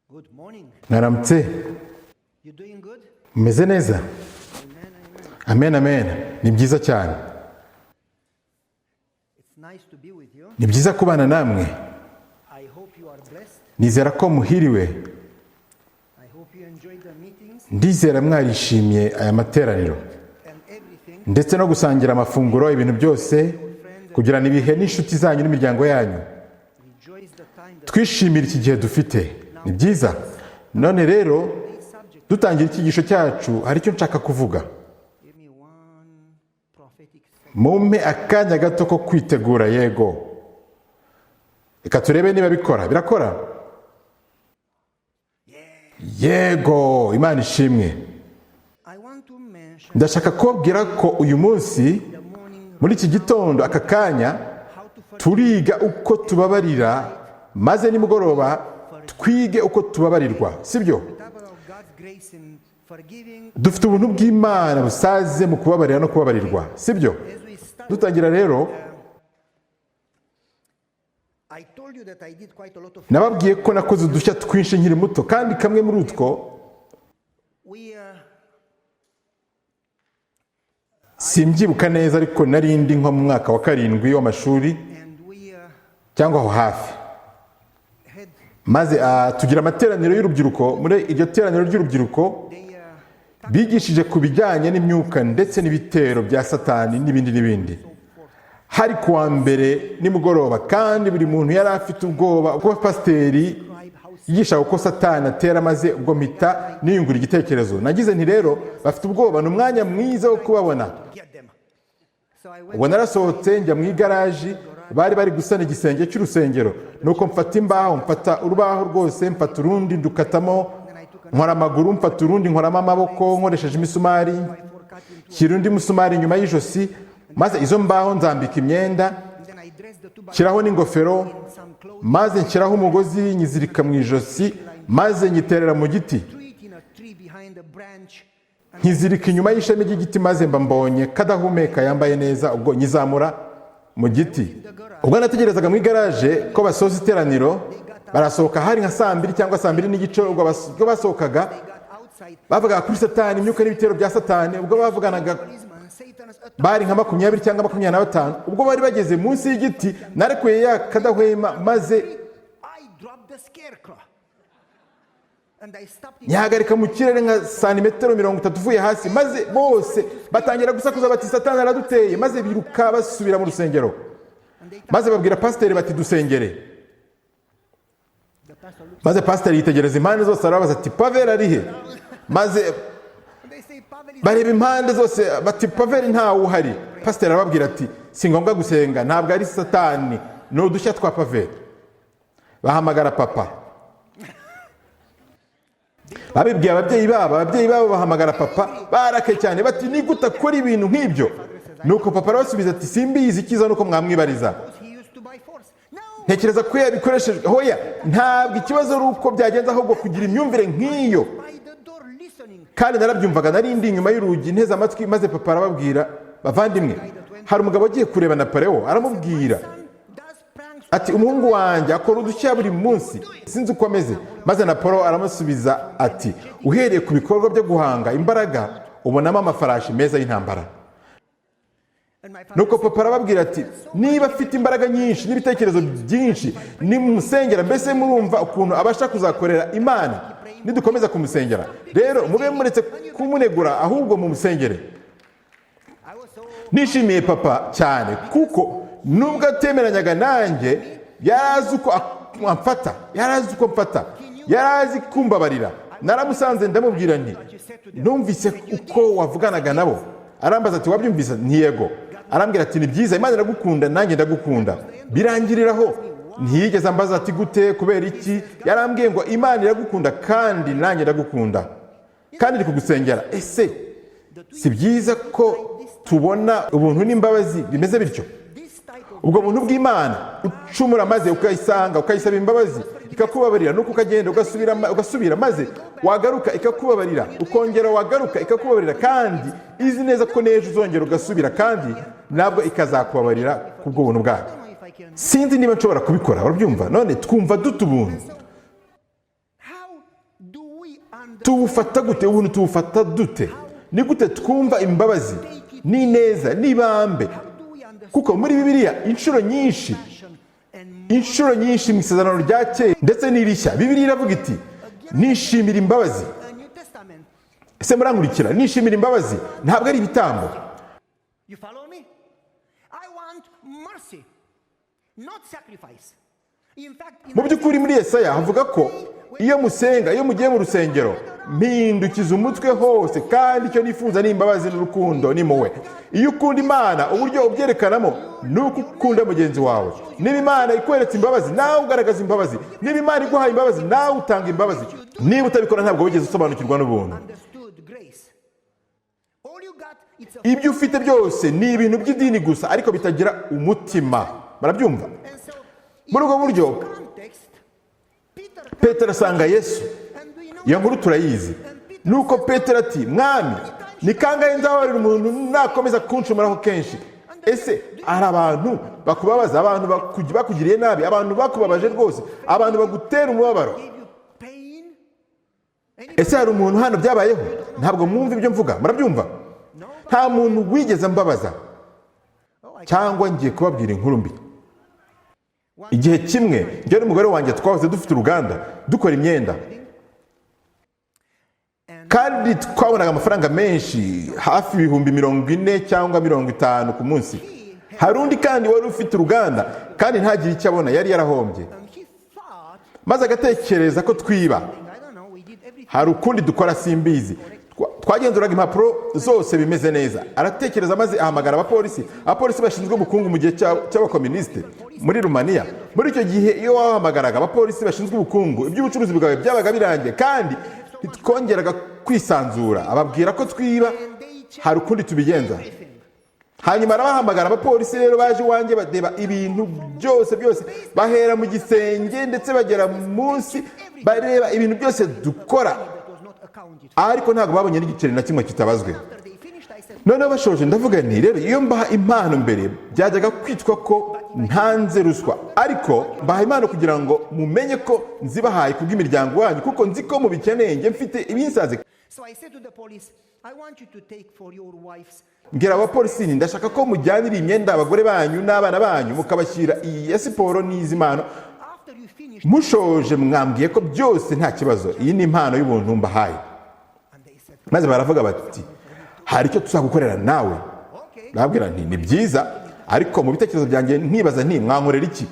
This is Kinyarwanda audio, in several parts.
Good morning. Mwaramutse. You doing good? Mumeze neza? Amen, amen. Amen, amen. Ni byiza cyane. It's nice to be with you. Ni byiza kubana namwe. I hope you are blessed. Nizera ko muhiriwe. I hope you enjoyed the meetings Ndizera mwarishimye aya materaniro. and everything. Ndetse no gusangira amafunguro ibintu byose kugirana ibihe n'inshuti zanyu n'imiryango yanyu. Rejoice the time that Twishimira iki gihe dufite. Ni byiza. None rero this subject. dutangira icyigisho cyacu hari icyo nshaka kuvuga. Give me one prophetic second. Mumpe akanya gato ko kwitegura yego. Reka turebe niba bikora. Birakora? Yego, Imana ishimwe. I want to mention Ndashaka kubabwira ko uyu munsi the morning muri iki gitondo aka kanya how to forgive. turiga uko tubabarira maze nimugoroba twige uko tubabarirwa. Sibyo? The double of God's grace in forgiving. Dufite ubuntu bw'Imana busaze mu kubabarira no kubabarirwa. Sibyo? As we start, Dutangira rero I told you that I did quite a lot of. nababwiye ko nakoze udushya twinshi nkiri muto kandi kamwe muri utwo We simbyibuka neza ariko narindi nko mu mwaka wa 7 w'amashuri and we cyangwa aho hafi. had Maze tugira amateraniro y'urubyiruko. Muri iryo teraniro ry'urubyiruko they bigishije ku bijyanye n'imyuka ndetse n'ibitero bya Satani n'ibindi n'ibindi. Hari kuwa mbere nimugoroba kandi buri muntu yari afite ubwoba ubwo pasiteri yigisha uko Satani atera, maze ubwo mpita niyungura igitekerezo. Nagize nti rero bafite ubwoba, ni umwanya mwiza wo kubabona. get them. So I went Ubwo narasohotse njya mu igaraji, bari gusana igisenge cy'urusengero, nuko mfata imbaho, mfata urubaho rwose, mfata urundi ndukatamo, nkora amaguru, mfata urundi nkoramo amaboko nkoresheje imisumari, shyira undi musumari inyuma y'ijosi, maze izo mbaho nzambika imyenda, then I dressed the two nshyiraho n'ingofero, in some clothes, maze nshyiraho umugozi nyizirika mu ijosi, maze nyiterera mu giti, threw it in a tree behind a branch, and nkizirika inyuma y'ishami ry'igiti, maze mba mbonye kadahumeka yambaye neza, ubwo nyizamura mu giti. Ubwo nategerezaga mu igaraje ko basoza iteraniro, barasohoka hari nka 2:00 cyangwa 2:30 n'igice. Ubwo basohokaga got outside. bavuga kuri Satani, imyuka n'ibitero bya Satani. Ubwo bavuganaga Policeman, Satan's attack. bari nka 20 cyangwa 25. Ubwo bari bageze munsi y'igiti, narekuye ya kadahwema, maze I dropped the scarecrow, and I stopped it. nyahagarika mu kirere nka santimetero 30 uvuye hasi, maze bose batangira gusakuza bati Satani araduteye, maze biruka basubira mu rusengero, maze babwira pasiteri bati dusengere. The pastor looked, Maze pasiteri yitegereza impande zose, arabaza ati Pavel ari he? Maze and they say, Pavel is bareba impande zose bati Pavel ntawe uhari. Pasiteri arababwira ati si ngombwa gusenga, ntabwo ari Satani, ni udushya twa Pavel. Bahamagara papa, babibwiye ababyeyi babo bahamagara papa, barake cyane bati ni gute akora ibintu nk'ibyo? Nuko papa arabasubiza ati simbizi, ikiza nuko mwamwibariza. he used to buy force. No, Ntekereza ko yabikoresheje. Hoya, ntabwo ikibazo ari uko byagenze, ahubwo kugira imyumvire nk'iyo. by the door listening. Kandi narabyumvaga, nari ndi inyuma y'urugi nteze amatwi, maze papa arababwira, bavandimwe, hari umugabo agiye kureba Napoleon, aramubwira Son does pranks. ati umuhungu wanjye akora udushya buri munsi, sinzi uko ameze. Maze Napoleon aramusubiza ati uhereye ku bikorwa byo guhanga imbaraga ubonamo amafarashi meza y'intambara. And my father Nuko papa arababwira ati niba afite imbaraga nyinshi n'ibitekerezo byinshi, nimusengera, mbese murumva ukuntu abasha kuzakorera Imana nidukomeza kumusengera. Rero mube muretse kumunegura, ahubwo mumusengere. I was so Nishimiye papa cyane kuko nubwo atemeranyaga nanjye, yarazi uko amfata, yarazi kumbabarira. Naramusanze ndamubwira nti numvise uko wavuganaga nabo. Arambaza ati wabyumvise? Ntiyego. Arambwira ati ni byiza, Imana iragukunda nanjye ndagukunda. Birangiriraho. Ntiyigeze ambaza ati gute, kubera iki. Yarambwiye ngo Imana iragukunda kandi nanjye ndagukunda kandi iri kugusengera. Ese si byiza ko tubona ubuntu n'imbabazi bimeze bityo? this type of Ubwo buntu bw'Imana ucumura maze ukayisanga, ukayisaba imbabazi, ikakubabarira, nuko ukagenda ugasubira, maze wagaruka ikakubabarira, ukongera wagaruka ikakubabarira, kandi izi neza ko n'ejo uzongera ugasubira, kandi nabwo ikazakubabarira kubwo buntu bwayo. I don't know if I can. Sinzi niba nshobora kubikora, urabyumva? None twumva dute ubuntu? How tubufata gute ubuntu tubufata dute ni gute twumva imbabazi n'ineza n'ibambe kuko muri bibiliya inshuro nyinshi mu isezerano rya kera ndetse n'irishya bibiliya iravuga iti nishimira imbabazi. Ese murankurikira? Nishimira imbabazi ntabwo ari ibitambo. You follow me? I want mercy, not sacrifice. In fact, mu by'ukuri muri Yesaya havuga ko iyo musenga, iyo mugiye mu rusengero, mpindukiza umutwe hose kandi icyo nifuza ni imbabazi n'urukundo n'impuhwe. Iyo ukunda Imana uburyo ubyerekanamo ni uko ukunda mugenzi wawe. Niba Imana ikweretse imbabazi nawe ugaragaza imbabazi, niba Imana iguhaye imbabazi nawe utanga imbabazi. Niba utabikora ntabwo wigeze usobanukirwa n'ubuntu. Ibyo ufite byose ni ibintu by'idini gusa ariko bitagira umutima. Barabyumva? Muri ubwo buryo Petero asanga Yesu. Iyo nkuru turayizi. Nuko Petero ati, mwami, ni kangahe nzabarira umuntu nakomeza kunshumuraho kenshi? Ese hari abantu bakubabaza, abantu bakugiriye nabi, abantu bakubabaje rwose, abantu bagutera umubabaro? Ese hari umuntu hano byabayeho? Ntabwo mwumva ibyo mvuga. Murabyumva? Nta muntu wigeze mbabaza. Cyangwa ngiye kubabwira inkuru mbi. Igihe kimwe njye n'umugore wanjye twahoze dufite uruganda dukora imyenda, kandi twabonaga amafaranga menshi, hafi 40,000 cyangwa 50 ku munsi. Hari undi kandi wari ufite uruganda kandi ntagire icyo abona, yari yarahombye, maze agatekereza ko twiba. Hari ukundi dukora simbizi. Twagenzuraga impapuro zose bimeze neza. Aratekereza maze ahamagara abapolisi bashinzwe ubukungu mu gihe cy'abakomunisite muri Rumaniya. Muri icyo gihe iyo wahamagaraga abapolisi bashinzwe ubukungu, iby'ubucuruzi bwawe byabaga birangiye kandi ntitwongeraga kwisanzura. Ababwira ko twiba, hari ukundi tubigenza. Hanyuma arabahamagara abapolisi rero baje iwanjye badeba ibintu byose bahera mu gisenge ndetse bagera munsi bareba ibintu byose dukora, ariko ntabwo babonye n'igiceri na kimwe kitabazwe. Noneho bashoje ndavuga nti rero iyo mbaha impano mbere byajyaga kwitwa ko ntanze ruswa, ariko mbaha impano kugira ngo mumenye ko nzibahaye kubw'imiryango wanyu kuko nzi ko mubikeneye, njye mfite ibinsaze. Mbwira abapolisi ndashaka ko mujyanira imyenda abagore banyu n'abana banyu mukabashyira iyi ya siporo n'izimano. Mushoje mwambwiye ko byose nta kibazo, iyi ni impano y'ubuntu mbahaye. Maze baravuga bati, hari icyo tuzagukorera nawe. Nababwira nti ni byiza, ariko mu bitekerezo byanjye nkibaza nti mwankorera iki?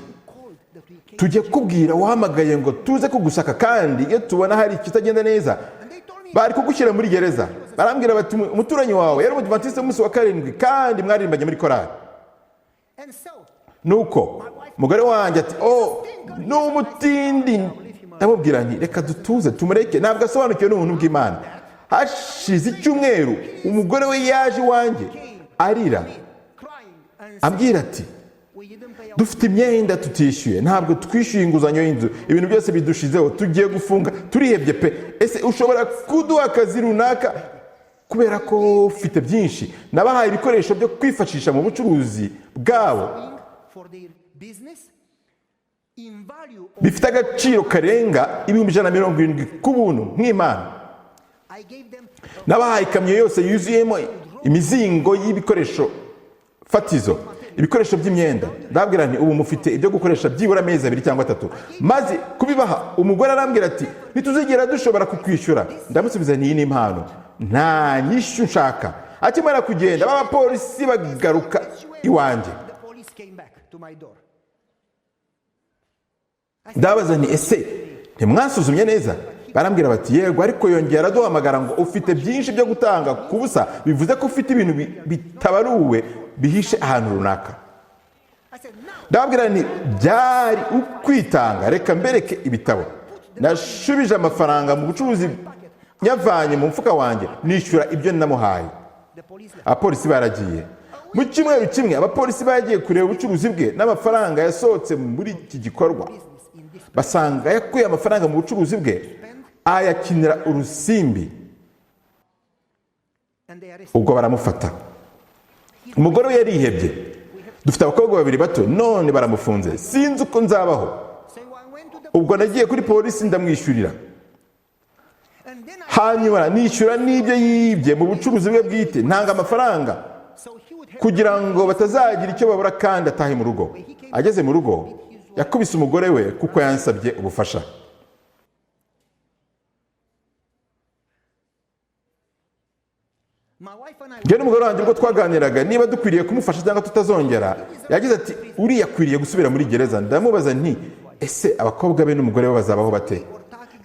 Tujye kubwira wahamagaye ngo tuze kugusaka, kandi iyo tubona hari ikitagenda neza bari kugushyira muri gereza. Barambwira bati umuturanyi wawe yari umudivantiste w'umunsi wa 7 kandi mwarimbanye muri korali. Nuko mugore wanjye ati, n'umutindi. Ndamubwira nti reka dutuze tumureke, ntabwo asobanukiwe n'ubuntu bw'Imana. Hashize icyumweru umugore we yaje iwanjye arira, ambwira ati, dufite imyenda tutishyuye, ntabwo twishyuye inguzanyo y'inzu, ibintu byose bidushizeho, tugiye gufunga, turihebye pe. Ese ushobora kuduha akazi runaka kubera ko ufite byinshi? Nabahaye ibikoresho byo kwifashisha mu bucuruzi bwabo bifite agaciro karenga 170,000 ku buntu nk'Imana. Nabahaye ikamyo yose yuzuyemo imizingo y'ibikoresho fatizo, ibikoresho by'imyenda. Ndabwira nti ubu mufite ibyo gukoresha byibura amezi 2 cyangwa 3. Maze kubibaha umugore arambwira ati, ntituzigera dushobora kukwishyura. Ndamusubiza nti iyi ni impano, nta nyishyu nshaka. Akimara kugenda abapolisi bagaruka iwanjye. Ndabaza nti ese ntimwasuzumye neza? Barambwira bati yego, ariko yongera aduhamagara ngo ufite byinshi byo gutanga ku busa, bivuze ko ufite ibintu bitabaruwe bihishe ahantu runaka. Ndababwira nti byari ukwitanga, reka mbereke ibitabo. Nashubije amafaranga mu bucuruzi nyavanye mu mfuka wanjye, nishyura ibyo namuhaye. Abapolisi baragiye. Mu cyumweru kimwe abapolisi bagiye kureba ubucuruzi bwe n'amafaranga yasohotse muri iki gikorwa. Basanga yakuye amafaranga mu bucuruzi bwe ayakinira urusimbi. Ubwo baramufata. Umugore we yarihebye. Dufite abakobwa 2 bato, none baramufunze, sinzi uko nzabaho. Ubwo nagiye kuri polisi ndamwishyurira. hanyuma nishyura n'ibyo yibye mu bucuruzi bwe bwite, ntanga amafaranga kugira ngo batazagira icyo babura kandi atahe mu rugo. Ageze mu rugo yakubise umugore we kuko yansabye ubufasha. Njye n'umugore wanjye ubwo twaganiraga niba dukwiriye kumufasha cyangwa tutazongera, yagize ati uriya akwiriye gusubira muri gereza. Ndamubaza nti ese abakobwa be n'umugore we bazabaho bate?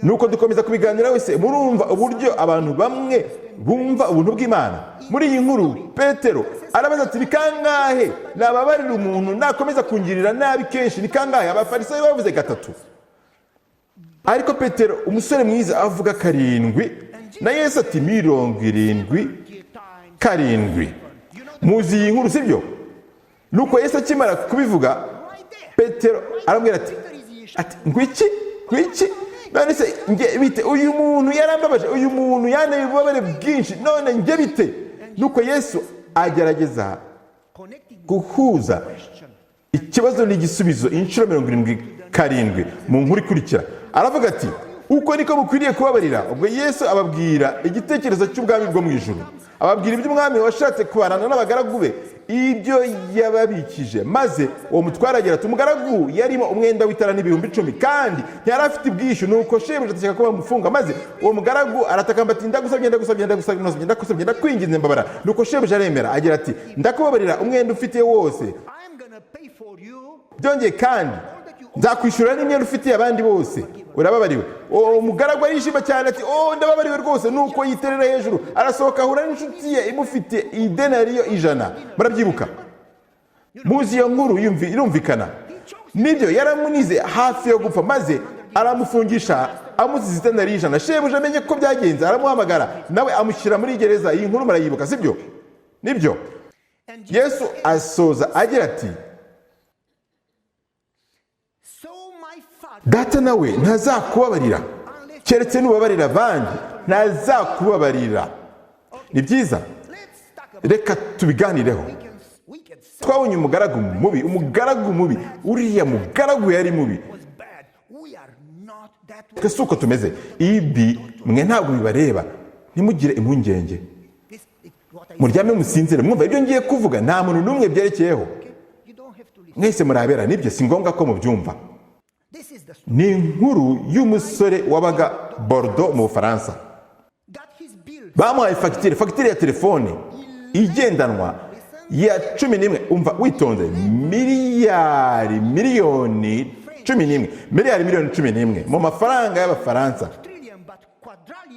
Nuko dukomeza kubiganira. Wese murumva uburyo abantu bamwe bumva ubuntu bw'Imana. Muri iyi nkuru Petero arabaza ati ni kangahe nababarira umuntu nakomeza kungirira nabi kenshi? Ni kangahe? Abafarisayo bavuze gatatu, ariko Petero umusore mwiza avuga karindwi, na Yesu ati 77. Muzi iyi nkuru sibyo? Nuko Yesu akimara kubivuga Petero aramubwira ati ngwiki none se nge bite? Uyu muntu yarambabaje, uyu muntu yaneye ububabare bwinshi, none nge bite? Nuko Yesu agerageza guhuza ikibazo n'igisubizo inshuro 77 mu nkuru ikurikira. Aravuga ati uko niko mukwiriye kubabarira. Ubwo Yesu ababwira igitekerezo cy'ubwami bwo mu ijuru, ababwira iby'umwami washatse kubarana n'abagaragu be ibyo yababikije. Maze uwo mutware agira ati umugaragu yarimo umwenda w'itara n'ibihumbi 10 kandi ntiyari afite ubwishyu. Nuko shebuja ategeka ko bamufunga. Maze uwo mugaragu aratakamba ati ndagusabye ndakwinginze mbabara. Nuko shebuja aremera agira ati ndakubabarira umwenda ufitiye wose, byongeye kandi nzakwishyura n'imyenda ufitiye abandi bose. Urababariwe. Uwo mugaragu arishima cyane ati ndababariwe rwose. Nuko yiterera hejuru arasohoka ahura n'inshuti ye imufite idenariyo 100. Murabyibuka? Muzi iyo nkuru irumvikana. Nibyo yaramunize hafi yo gupfa, maze aramufungisha amuzize idenariyo 100. Shebuja amenye ko byagenze aramuhamagara, nawe amushyira muri gereza. Iyi nkuru murayibuka sibyo? Nibyo. Yesu asoza agira ati Data nawe ntazakubabarira keretse nubabarira abandi ntazakubabarira. Ni byiza, reka tubiganireho. Twabonye umugaragu mubi, uriya mugaragu yari mubi. Twese uko tumeze. Ibi mwe ntabwo bibareba, ntimugire impungenge, muryame musinzire. Mwumva ibyo ngiye kuvuga nta muntu n'umwe byerekeyeho. Mwese murabera, nibyo si ngombwa ko mubyumva. Ni inkuru y'umusore wabaga Bordeaux mu Bufaransa. Bamuhaye fagitire ya telefone igendanwa ya 11. Umva witonze, miliyoni 11 mu mafaranga y'Abafaransa,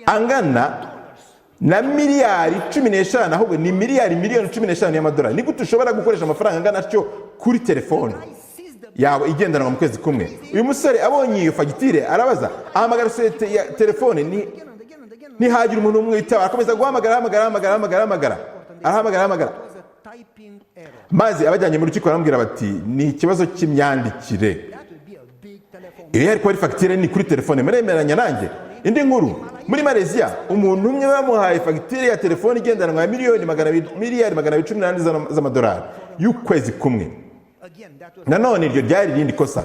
angana na miliyari 15. Ahubwo ni miliyoni 15 y'amadolari. Ni gute ushobora gukoresha amafaranga angana atyo kuri telefone yawe igendanwa mu kwezi kumwe? Uyu musore abonye iyo fagitire arabaza, ahamagara sosiyete ya telefone, ntihagira umuntu umwe witaba. Akomeza guhamagara, arahamagara. Maze abajyanye mu rukiko baramubwira bati ni ikibazo cy'imyandikire. Iyo yari kuba ari fagitire ni kuri telefone. Muremeranya nanjye? Indi nkuru, muri Malaysia umuntu umwe bamuhaye fagitire ya telefone igendanwa ya miliyari 218 z'amadolari y'ukwezi kumwe. Nanone iryo ryari rindi kosa.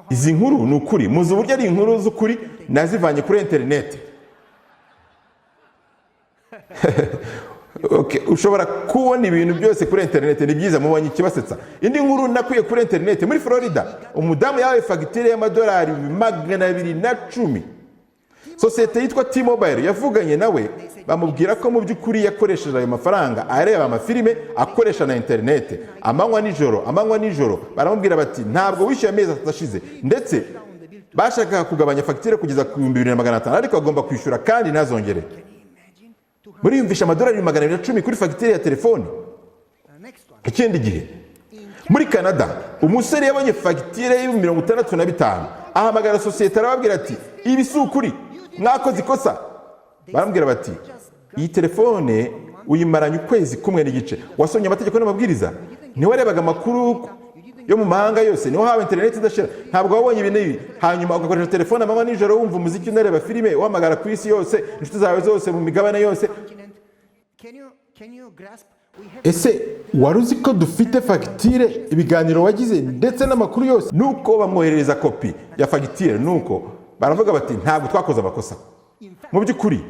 Izi nkuru ni ukuri. Muzi uburyo ari inkuru z'ukuri nazivanye kuri interineti. Okay, ushobora kubona ibintu byose kuri interineti, ni byiza, mubonye ikibasetsa. Indi nkuru nakuye kuri interineti, muri Florida umudamu yahawe fagitire y'amadolari 210. Sosiyete yitwa T-Mobile yavuganye nawe, bamubwira ko mu by'ukuri yakoresheje ayo mafaranga areba amafilime akoresha na interineti amanywa nijoro. Baramubwira bati ntabwo wishyuye amezi atashize, ndetse bashakaga kugabanya fagitire kugeza ku 2500, ariko agomba kwishyura kandi ntazongere. Muriyumvisha amadolari 210 kuri fagitire ya telefone. Ikindi gihe muri Canada umusore yabonye fagitire y'65, ahamagara sosiyete arababwira ati ibi si ukuri, mwakoze ikosa. Baramubwira bati iyi telefone uyimaranye ukwezi kumwe n'igice, wasomye amategeko n'amabwiriza, ntiwarebaga amakuru yo mu mahanga yose, niho hawe interineti idashira, ntabwo wabonye ibi n'ibi, hanyuma ugakoresha telefone amanywa nijoro wumva umuziki unareba filime, uhamagara ku isi yose, inshuti zawe zose mu migabane yose. Ese wari uzi ko dufite fagitire, ibiganiro wagize ndetse n'amakuru yose? Nuko bamwoherereza kopi ya fagitire, nuko baravuga bati ntabwo twakoze amakosa. mu by'ukuri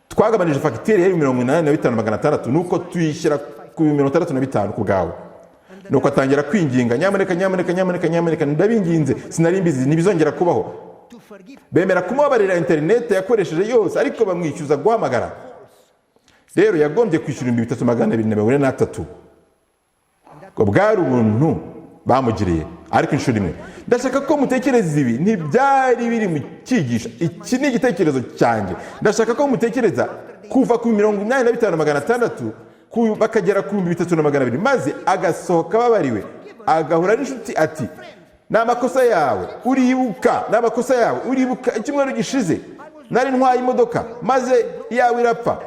twagabanije fagitire ya 85,600 nuko tuyishyira ku 65 ku bwawe. Nuko atangira kwinginga, nyamuneka ndabinginze, sinari mbizi ntibizongera kubaho. Bemera kumubabarira interineti yakoresheje yose, ariko bamwishyuza guhamagara. Rero yagombye kwishyura 3,243. Ngo bwari ubuntu bamugiriye, ariko inshuro imwe. Ndashaka ko mutekereza ibi ntibyari biri mu cyigisho. Iki ni igitekerezo cyanjye. Ndashaka ko mutekereza kuva ku 85,600 bakagera ku 3,200, maze agasohoka babariwe, agahura n'inshuti ati n'amakosa yawe uribuka, n'amakosa yawe uribuka, icyumweru gishize nari ntwaye imodoka maze yawe irapfa,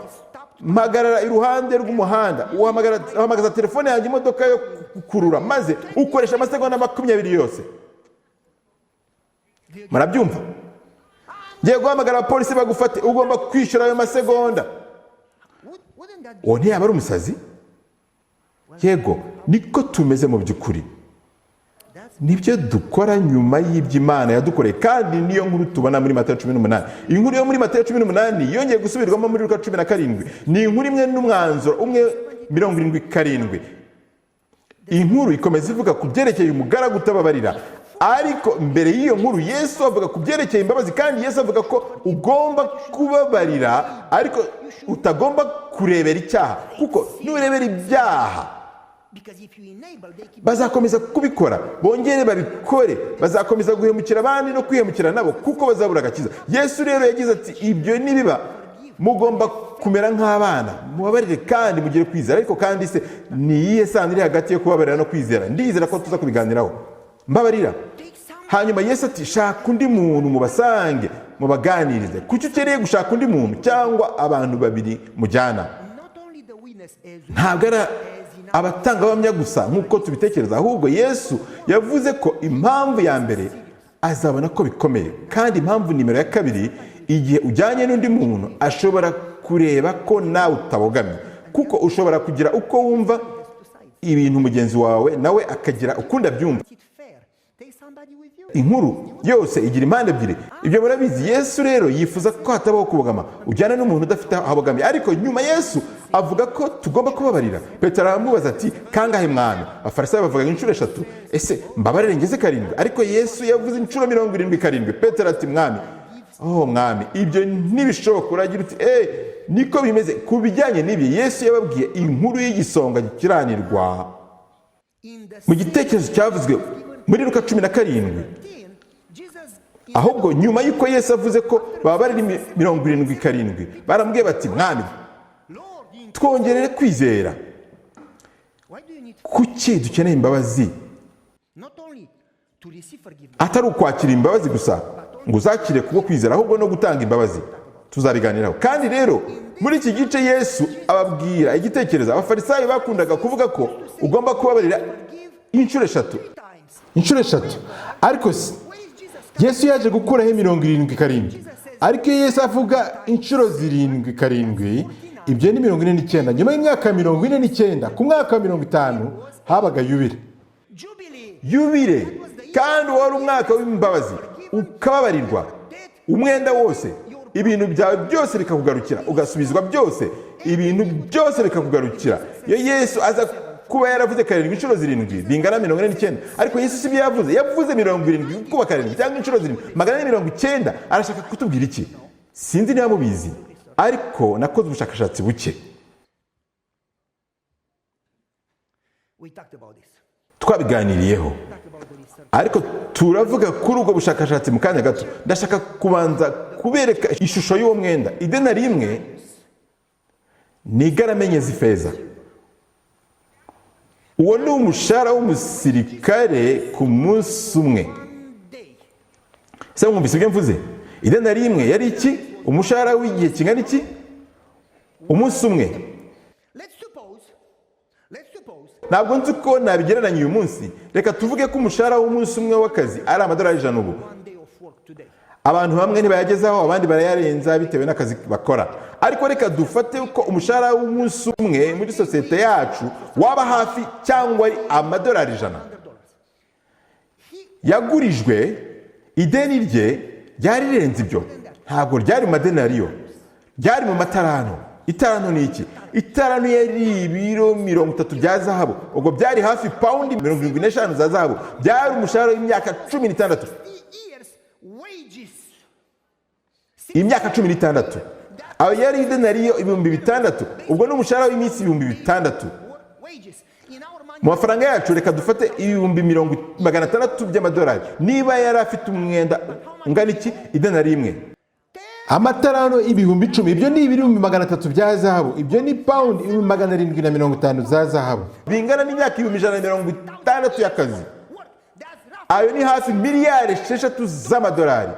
mpagarara iruhande rw'umuhanda, uhamagaza telefone yanjye imodoka yo kukurura, maze ukoresha amasegonda 20 yose. Murabyumva? Ngiye guhamagara abapolisi bagufate, ugomba kwishyura ayo masegonda. Uwo ntiyaba ari umusazi? Yego, niko tumeze mu by'ukuri. Nibyo dukora nyuma y'ibyo Imana yadukoreye, kandi niyo nkuru tubona muri Matayo 18. Inkuru yo muri Matayo 18 yongeye gusubirwamo muri Luka 17. Ni inkuru imwe n'umwanzuro umwe 77. Inkuru ikomeza ivuga ku byerekeye umugaragu utababarira, ariko mbere y'iyo nkuru Yesu avuga ku byerekeye imbabazi, kandi Yesu avuga ko ugomba kubabarira ariko utagomba kurebera icyaha, kuko nurebera ibyaha bazakomeza kubikora, bongere babikore, bazakomeza guhemukira abandi no kwihemukira nabo, kuko bazabura agakiza. Yesu rero yagize ati ibyo nibiba mugomba kumera nk'abana, mubabarire kandi mugire kwizera. Ariko kandi se ni iyihe sano iri hagati yo kubabarira no kwizera? Ndizera ko tuza kubiganiraho. Mbabarira. Hanyuma Yesu ati shaka undi muntu mubasange mubaganirize. Kuki ukereye gushaka undi muntu cyangwa abantu babiri mujyana? Ntabwo ari abatangabuhamya gusa nk'uko tubitekereza, ahubwo Yesu yavuze ko impamvu ya mbere azabona ko bikomeye, kandi impamvu nimero ya kabiri, igihe ujyanye n'undi muntu ashobora kureba ko nawe utabogamye, kuko ushobora kugira uko wumva ibintu mugenzi wawe nawe akagira ukundi abyumva. Inkuru yose igira impande ebyiri, ibyo murabizi. Yesu rero yifuza ko hatabaho kubogama, ujyana n'umuntu udafite aho abogamiye. Ariko nyuma Yesu avuga ko tugomba kubabarira. Petero aramubaza ati kangahe mwami? Abafarisayo bavuga inshuro 3. Ese mbabarire ngeze 7? Ariko Yesu yavuze inshuro 77. Petero ati mwami, mwami, ibyo ntibishoboka. Uragira uti niko bimeze. Ku bijyanye n'ibyo Yesu yababwiye inkuru y'igisonga gikiranirwa mu gitekerezo cyavuzwe muri Luka 17. Ahubwo nyuma y'uko Yesu avuze ko babarira 77, baramubwiye bati mwami, twongerere kwizera. Kuki dukeneye imbabazi? Atari ukwakira imbabazi gusa ngo uzakire kubwo kwizera, ahubwo no gutanga imbabazi. Tuzabiganiraho. Kandi rero muri iki gice Yesu ababwira igitekerezo. Abafarisayo bakundaga kuvuga ko ugomba kubabarira inshuro 3. Ariko Yesu yaje gukuraho 77. Ariko Yesu avuga inshuro 7, ibyo ni 49. Nyuma y'imyaka 49, ku mwaka wa 50 habaga yubile, kandi wari umwaka w'imbabazi, ukababarirwa umwenda wose, ibintu byawe byose bikakugarukira, ugasubizwa byose, ibintu byose bikakugarukira. Iyo Yesu aza kuba yaravuze 7 inshuro 7 bingana 49. Ariko Yesu si byo yavuze 70 kuba 7 cyangwa inshuro 790. Arashaka kutubwira iki? Sinzi niba mubizi, ariko nakoze ubushakashatsi buke. Twabiganiriyeho, ariko turavuga kuri ubwo bushakashatsi mu kanya gato. Ndashaka kubanza kubereka ishusho y'uwo mwenda. Idenari imwe ni igarama enye z'ifeza. Uwo ni umushahara w'umusirikare ku munsi umwe. Se mwumvise ibyo mvuze? Idenari imwe yari iki? Umushahara w'igihe kingana iki? Umunsi umwe. Ntabwo nzi ko nabigereranya uyu munsi. Reka tuvuge ko umushahara w'umunsi umwe w'akazi ari amadolari 100 ubu. Abantu bamwe ntibayagezaho, abandi barayarenza bitewe n'akazi bakora. Ariko reka dufate ko umushahara w'umunsi umwe muri sosiyete yacu waba hafi cyangwa ari amadolari 100. Yagurijwe, ideni rye ryari rirenze ibyo. ntabwo ryari mu madenariyo, ryari mu matarano. Itarano ni iki? Itarano yari ibiro 30 bya zahabu, ubwo byari hafi paundi 75 za zahabu. Byari umushahara w'imyaka 16, imyaka 16. Aho yari idenariyo 6,000, ubwo ni umushahara w'iminsi 6,000. Mu mafaranga yacu reka dufate 600 by'amadolari. Niba yari afite umwenda ungana iki? Idenari imwe. Amatarano 10,000, ibyo ni 300 bya zahabu, ibyo ni pound 750 za zahabu, bingana n'imyaka 160 y'akazi. Ayo ni hafi miliyari 6 z'amadolari.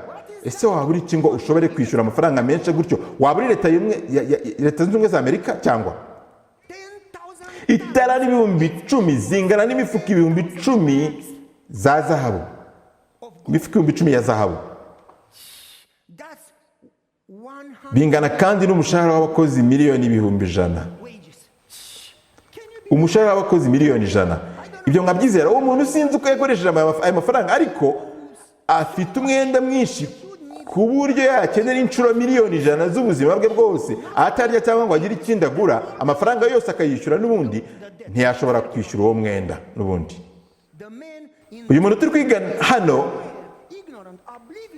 Ese waba uri iki ngo ushobore kwishyura amafaranga menshi gutyo? Waba uri leta zunze ubumwe za Amerika cyangwa? Itarano 10,000 zingana n'imifuka 10,000 za zahabu, imifuka 10,000 ya zahabu. Bingana kandi n'umushahara w'abakozi miliyoni 100,000. Umushahara w'abakozi miliyoni 100. Ibyo nkabyizera uwo muntu sinzi uko yakoresheje ayo mafaranga, ariko afite umwenda mwinshi ku buryo yakenera inshuro miliyoni 100 z'ubuzima bwe bwose, atarya cyangwa ngo agire ikindi agura. Amafaranga yose akayishyura, n'ubundi ntiyashobora kwishyura uwo mwenda n'ubundi. Uyu muntu turi kwiga hano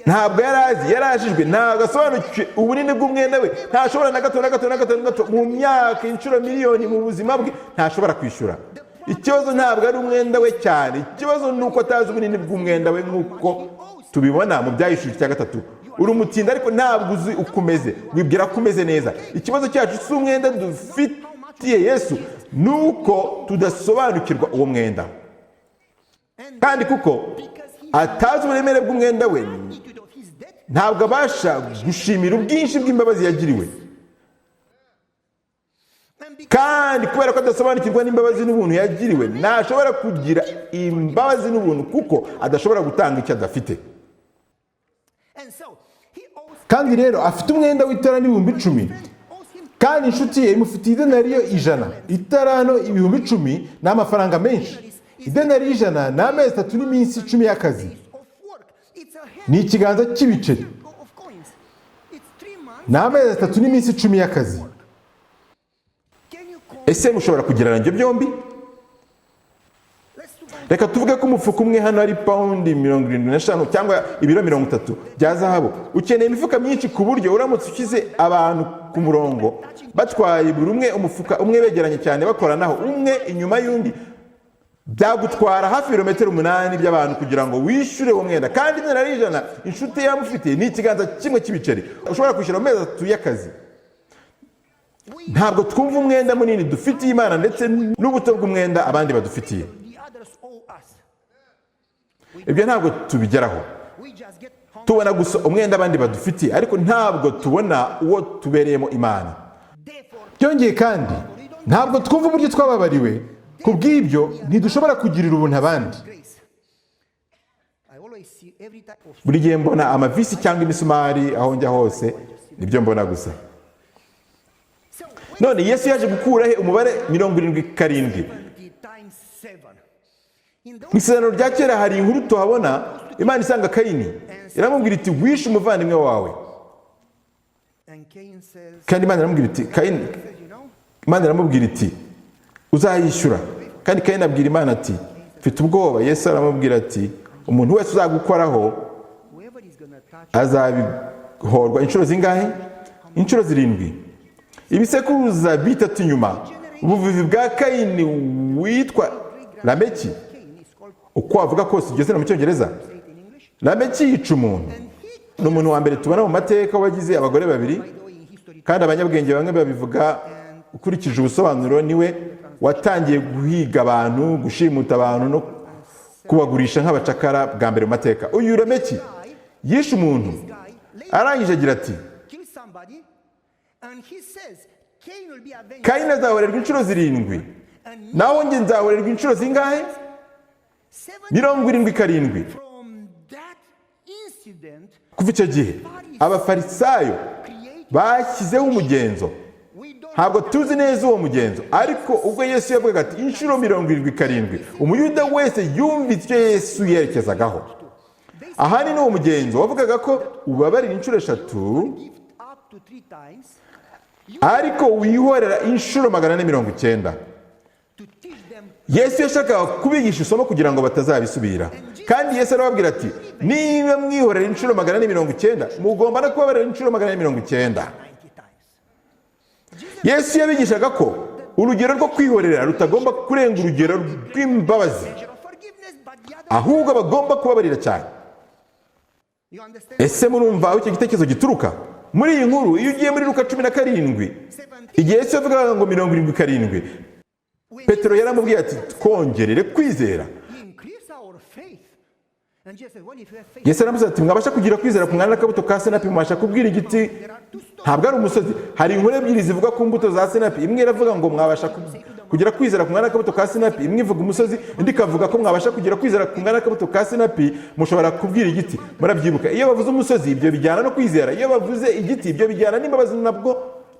ntabwo yarajijwe, ntabwo asobanukiwe ubunini bw'umwenda we. Ntashobora na gato mu myaka inshuro miliyoni mu buzima bwe ntashobora kwishyura. Ikibazo ntabwo ari umwenda we cyane, ikibazo ni uko atazi ubunini bw'umwenda we, nk'uko tubibona mu Byahishuriwe cya 3. Uri umutinda ariko ntabwo uzi uko umeze, wibwira ko umeze neza. Ikibazo cyacu si umwenda dufitiye Yesu, nuko tudasobanukirwa uwo mwenda. Kandi kuko atazi uburemere bw'umwenda we, ntabwo abasha gushimira ubwinshi bw'imbabazi yagiriwe. Kandi kubera ko adasobanukirwa n'imbabazi n'ubuntu yagiriwe, ntashobora kugira imbabazi n'ubuntu kuko adashobora gutanga icyo adafite. Kandi rero afite umwenda w'itarano 10,000, kandi inshuti ye imufitiye idenariyo 100. Itarano 10,000 ni amafaranga menshi. Idenariyo 100 ni amezi 3 n'iminsi 10 y'akazi. Ni ikiganza cy'ibiceri. Ni amezi 3 n'iminsi 10 y'akazi. Ese mushobora kugereranya ibyo byombi? Reka tuvuge ko umufuka umwe hano ari paundi 75 cyangwa ibiro 30 bya zahabu. Ukeneye imifuka myinshi ku buryo uramutse ukize abantu ku murongo batwaye buri umwe umufuka umwe begeranye cyane bakoranaho umwe inyuma y'undi, byagutwara hafi kilometero 8 by'abantu kugira ngo wishyure uwo mwenda. Kandi idenariyo 100 inshuti yamufite ni ikiganza kimwe cy'ibiceri ushobora kwishyura amezi 3 y'akazi. Ntabwo twumva umwenda munini dufitiye Imana ndetse n'ubuto bw'umwenda abandi badufitiye. Ibyo ntabwo tubigeraho. Tubona gusa umwenda abandi badufitiye, ariko ntabwo tubona uwo tubereyemo Imana. Byongeye kandi ntabwo twumva uburyo twababariwe, kubw'ibyo ntidushobora kugirira ubuntu abandi. Buri gihe mbona amavisi cyangwa imisumari aho njya hose, nibyo mbona gusa. None Yesu yaje gukurahe umubare 77? Mu Isezerano rya Kera hari inkuru tuhabona Imana isanga Kayini, iramubwira iti wishe umuvandimwe wawe. Kandi Imana iramubwira iti Kayini, Imana iramubwira iti uzayishyura. Kandi Kayini abwira Imana ati mfite ubwoba. Yesu aramubwira ati umuntu wese uzagukoraho azabihorwa inshuro zingahe? Inshuro 7. Ibisekuruza bitatu nyuma, ubuvivi bwa Kayini witwa Lameki, uko avuga kose iryo zina mu Cyongereza, Lameki yica umuntu. Ni umuntu wa mbere tubona mu mateka wagize abagore 2, kandi abanyabwenge bamwe babivuga ukurikije ubusobanuro niwe watangiye guhiga abantu, gushimuta abantu no kubagurisha nk'abacakara bwa mbere mu mateka. Uyu Lameki yishe umuntu, arangije agira ati Kayini azahorerwa inshuro 7, naho njye nzahorerwa inshuro zingahe? 77. Kuva icyo gihe abafarisayo bashyizeho umugenzo. Ntabwo tuzi neza uwo mugenzo, ariko ubwo Yesu yavugaga ati inshuro 77, umuyuda wese yumvise icyo Yesu yerekezagaho. aha ni uwo mugenzo wavugaga ko ubabarira inshuro 3 Give up to 3 times. You ariko wihorera inshuro 490. to teach them. Yesu yashakaga kubigisha isomo kugira ngo batazabisubira, kandi Yesu arababwira ati niba mwihorera inshuro 490 mugomba no kubabarira inshuro 490. 90 times. Yesu yabigishaga ko urugero rwo kwihorera rutagomba kurenga urugero rw'imbabazi, Measure of forgiveness, but the other. ahubwo bagomba kubabarira cyane. You understand? Ese murumva aho icyo gitekerezo gituruka? Muri iyi nkuru iyo ugiye muri Luka 17, igihe Yesu yavugaga ngo 77, Petero yaramubwiye ati twongerere kwizera. Increase our faith. And Jesus said, well, if you have faith, Yesu aramubaza ati mwabasha kugira kwizera ku mwana n'akabuto ka senapi, mubasha kubwira igiti there are 2 stories. ntabwo ari umusozi. Hari inkuru ebyiri zivuga ku mbuto za senapi, imwe iravuga ngo mwabasha kugira kwizera ku mwana n'akabuto ka senapi, imwe ivuga umusozi, indi ikavuga ko mwabasha kugira kwizera ku mwana n'akabuto ka senapi mushobora kubwira igiti. Murabyibuka, iyo bavuze umusozi ibyo bijyana no kwizera, iyo bavuze igiti ibyo bijyana n'imbabazi,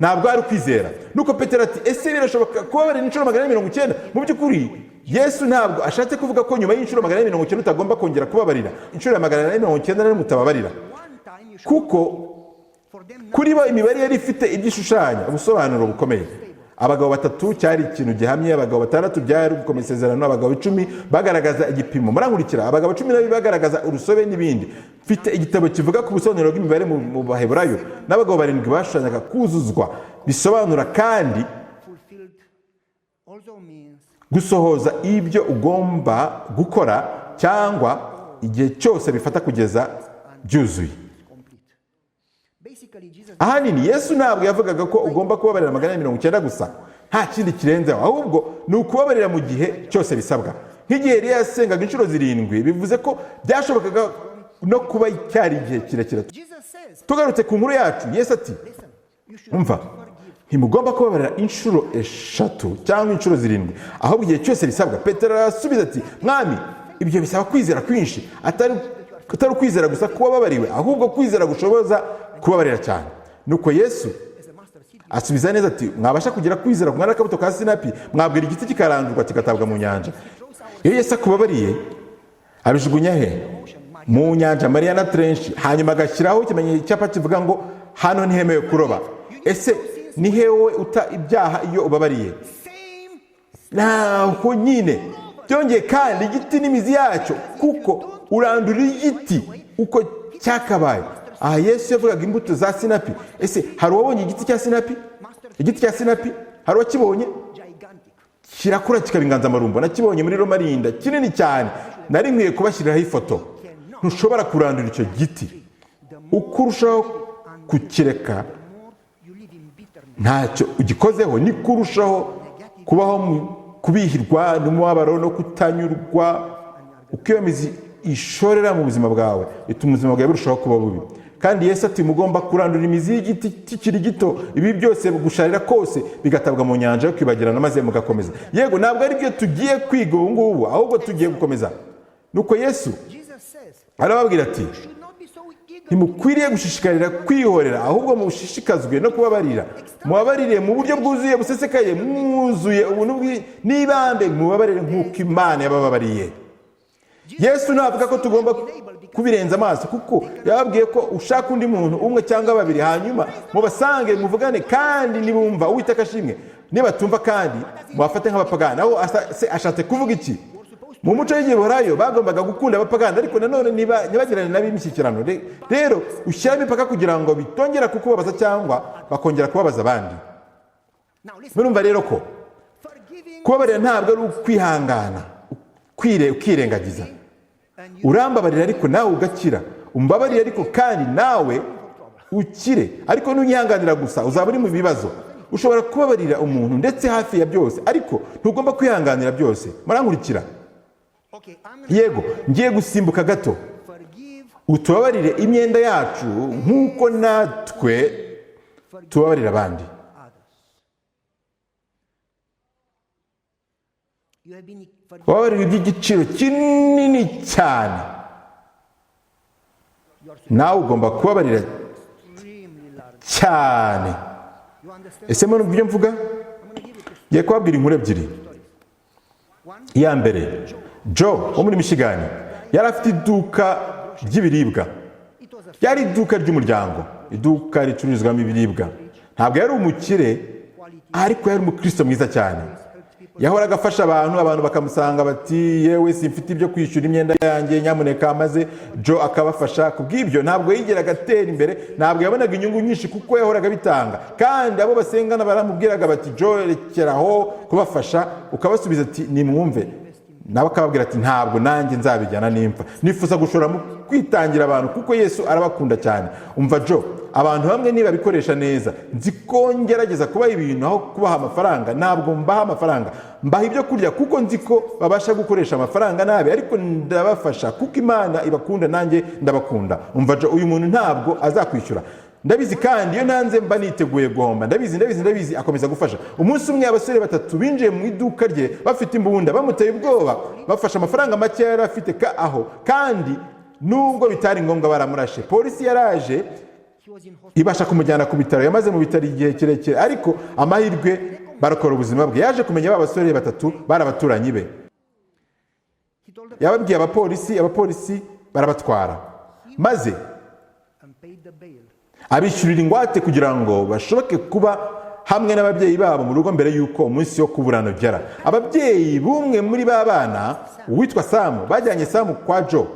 ntabwo ari kwizera. Nuko Petero ati ese birashoboka kubabarira inshuro 490? Mu by'ukuri Yesu ntabwo ashatse kuvuga ko nyuma y'inshuro 490 utagomba kongera kubabarira. Inshuro ya 490 rero mutababarira, One time you should kuko for them. kuri bo imibare yari ifite ibyishushanya ubusobanuro bukomeye. Abagabo 3 cyari ikintu gihamye, abagabo 6 byari gukomeza isezerano, abagabo 10 bagaragaza igipimo. Murankurikira, abagabo 12 bagaragaza urusobe n'ibindi. Mfite igitabo kivuga ku busobanuro bw'imibare mu Baheburayo, n'abagabo 7 bashushanyaga kuzuzwa, bisobanura kandi Fulfilled also means gusohoza ibyo ugomba gukora cyangwa igihe cyose bifata kugeza byuzuye. complete. Basically, Jesus Ahanini Yesu ntabwo yavugaga ko ugomba kubabarira 490 gusa, nta kindi kirenzeho, ahubwo ni ukubabarira mu gihe cyose bisabwa. Nk'igihe Eliya yasengaga inshuro 7, bivuze ko byashobokaga no kuba cyari igihe kirekire. Jesus says, Tugarutse ku nkuru yacu, Yesu ati listen, you should umva, ntimugomba kubabarira inshuro 3 cyangwa inshuro 7, ahubwo igihe cyose bisabwa. Petero arasubiza ati mwami, ibyo bisaba kwizera kwinshi, atari ukwizera gusa kuba babariwe, ahubwo kwizera gushoboza kubabarira cyane. Nuko Yesu as a master seed. asubiza neza ati mwabasha kugira kwizera ku mwana n'akabuto ka sinapi, mwabwira igiti kikarandurwa kigatabwa mu nyanja. Iyo Yesu akubabariye abijugunya he? Mu nyanja Mariana Trench, hanyuma agashyiraho ikimenyetso cyapa kivuga ngo hano ntihemewe kuroba. Ese ni hewe uta ibyaha iyo ubabariye? Same. Naho nyine byongeye kandi igiti n'imizi yacyo, kuko urandura igiti uko cyakabaye. Aha Yesu yavugaga imbuto za sinapi. Ese hari uwabonye igiti cya sinapi? Igiti cya sinapi hari uwakibonye? Gigantic. Kirakura kikaba inganzamarumbo. Nakibonye muri Romarinda, kinini cyane. Nari nkwiye kubashyiriraho ifoto. Ntushobora kurandura icyo giti. Uko urushaho kukireka You live in bitterness. ntacyo ugikozeho, niko urushaho kubaho kubihirwa n'umubabaro no kutanyurwa. Uko iyo mizi ishorera mu buzima bwawe, ituma ubuzima bwawe burushaho kuba bubi. Kandi Yesu ati mugomba kurandura imizi y'igiti kikiri gito, ibi byose gusharira kose bigatabwa mu nyanja yo kwibagirana maze mugakomeza. Yego, ntabwo ari byo tugiye kwiga ubu ngubu, ahubwo tugiye gukomeza. Nuko Yesu Jesus says, arababwira ati should not be so eager. ntimukwiriye gushishikarira kwihorera, ahubwo mushishikazwe no kubabarira. Mubabarire mu buryo bwuzuye busesekaye, mwuzuye ubuntu n'ibambe, mubabarire nk'uko Imana yabababariye. Yesu ntavuga ko tugomba kubirenza amaso, kuko yababwiye ko ushaka undi muntu umwe cyangwa babiri, hanyuma mubasange muvugane, kandi nibumva Uwiteka ashimwe, nibatumva kandi mubafate nk'abapagani. Aho ashatse kuvuga iki? Mu muco w'Igiheburayo bagombaga gukunda abapagani, ariko nanone ntibagirane nab'imishyikirano. Rero ushyiramo imipaka kugira ngo bitongera kukubabaza cyangwa bakongera kubabaza abandi. Now listen, Murumva rero ko forgiving kubabarira ntabwo ari ukwihangana ukirengagiza. Urambabarira ariko nawe ugakira, umbabarira ariko kandi nawe ukire. Ariko nunyihanganira gusa uzaba uri mu bibazo. Ushobora kubabarira umuntu ndetse hafi ya byose, ariko ntugomba kwihanganira byose. Murankurikira? okay, I'm gonna Yego, ngiye gusimbuka gato. forgive Utubabarire imyenda yacu nk'uko natwe tubabarira abandi. others. You have been forgiven. Kubabarira iby'igiciro kinini cyane, nawe ugomba kubabarira Extremely large. cyane. You understand? Ese muri ibyo mvuga? I'm going to give you two Ngiye kubabwira inkuru ebyiri. stories. One, Iya mbere, Joe wo muri Michigan yari afite iduka ry'ibiribwa. Ryari iduka ry'umuryango, iduka ricururizwamo ibiribwa. Ntabwo yari umukire, ariko yari umukristo mwiza cyane. Yahoraga afasha abantu bakamusanga bati yewe simfite ibyo kwishyura imyenda yanjye nyamuneka, maze Joe akabafasha. Kubw'ibyo ntabwo yigeraga atera imbere, ntabwo yabonaga inyungu nyinshi kuko yahoraga bitanga. Kandi abo basengana baramubwiraga bati Joe rekeraho kubafasha, ukabasubiza ati nimwumve. Nawe akababwira ati ntabwo nanjye nzabijyana n'impfa, nifuza gushora mu kwitangira abantu kuko Yesu arabakunda cyane. Umva Joe, abantu bamwe niba bikoresha neza, nzi ko ngerageza kubaha ibintu aho kubaha amafaranga. Ntabwo mbaha amafaranga, mbaha ibyo kurya kuko nzi ko babasha gukoresha amafaranga nabi, ariko ndabafasha kuko Imana ibakunda nanjye ndabakunda. Umva Joe, uyu muntu ntabwo azakwishyura, ndabizi, kandi iyo nanze mba niteguye guhomba. Ndabizi. Akomeza gufasha. Umunsi umwe abasore batatu binjiye mu iduka rye bafite imbunda, bamuteye ubwoba, bafashe amafaranga make yari afite aho, kandi nubwo bitari ngombwa baramurashe. Polisi yaraje ibasha kumujyana ku bitaro. Yamaze mu bitaro igihe kirekire, ariko amahirwe barokora ubuzima bwe. Yaje kumenya ba basore batatu bari abaturanyi be. Yababwiye abapolisi barabatwara, maze abishyurira ingwate kugira ngo bashoboke kuba hamwe n'ababyeyi babo mu rugo mbere y'uko umunsi wo kuburana ugera. Ababyeyi b'umwe muri ba bana, uwitwa Samu, bajyanye Samu kwa Joe.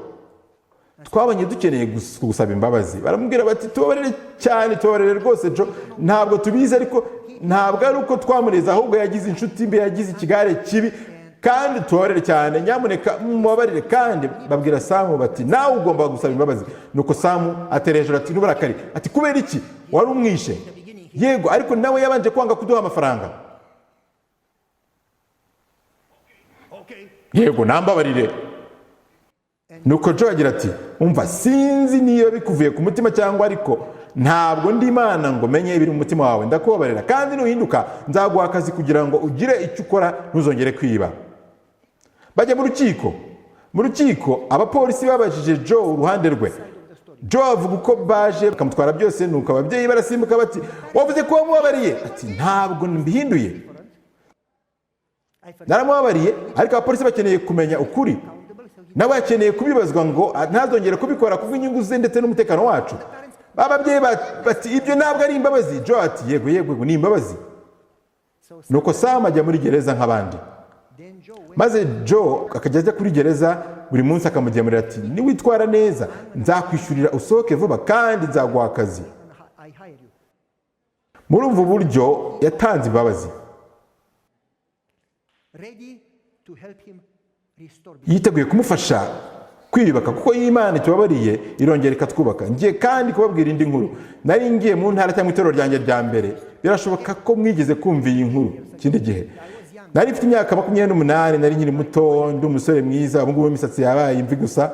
Twabonye dukeneye gusaba imbabazi. Baramubwira bati tubabarire cyane, tubabarire rwose Joe, ntabwo tubizi, ariko ntabwo ari uko twamureza, ahubwo yagize inshuti mbi, yagize ikigare kibi, kandi tubabarire cyane, nyamuneka mubabarire. Kandi babwira Samu bati nawe ugomba gusaba imbabazi. Nuko Samu atera hejuru ati nubarakari, ati kubera iki? Wari umwishe? Yego, ariko nawe yabanje kwanga kuduha amafaranga. Yego, nambabarire. Nuko Joe agira ati umva, sinzi niyo bikuvuye ku mutima cyangwa, ariko ntabwo ndi Imana ngo menye ibiri mu mutima wawe. Ndakubabarira, kandi nuhinduka nzaguha akazi kugira ngo ugire icyo ukora, ntuzongere kwiba. Bajya mu rukiko abapolisi babajije Joe uruhande rwe. Joe avuga uko baje bakamutwara byose. Nuko ababyeyi barasimbuka bati wavuze ko wamubabariye? Ati ntabwo mbihinduye, naramubabariye, ariko abapolisi bakeneye kumenya ukuri. Nawe akeneye kubibazwa ngo ntazongere kubikora kubw'inyungu ze ndetse n'umutekano wacu. Ababyeyi bati ibyo ntabwo ari imbabazi. Joe ati yego ni imbabazi. Nuko Sam ajya muri gereza nk'abandi, maze Joe akajya ajya kuri gereza buri munsi akamugemurira ati niwitwara neza nzakwishyurira usohoke vuba, kandi nzaguha akazi. Muri ubu buryo yatanze imbabazi, yiteguye kumufasha kwiyubaka, kuko Imana itubabariye irongera ikatwubaka. Ngiye kandi kubabwira indi nkuru. Nari ngiye mu ntara cyangwa itorero ryanjye rya mbere. Birashoboka ko mwigeze kumva iyi nkuru ikindi gihe. Nari mfite imyaka 28, nari nkiri muto, ndi umusore mwiza, ubu ngubu imisatsi yabaye imvi gusa.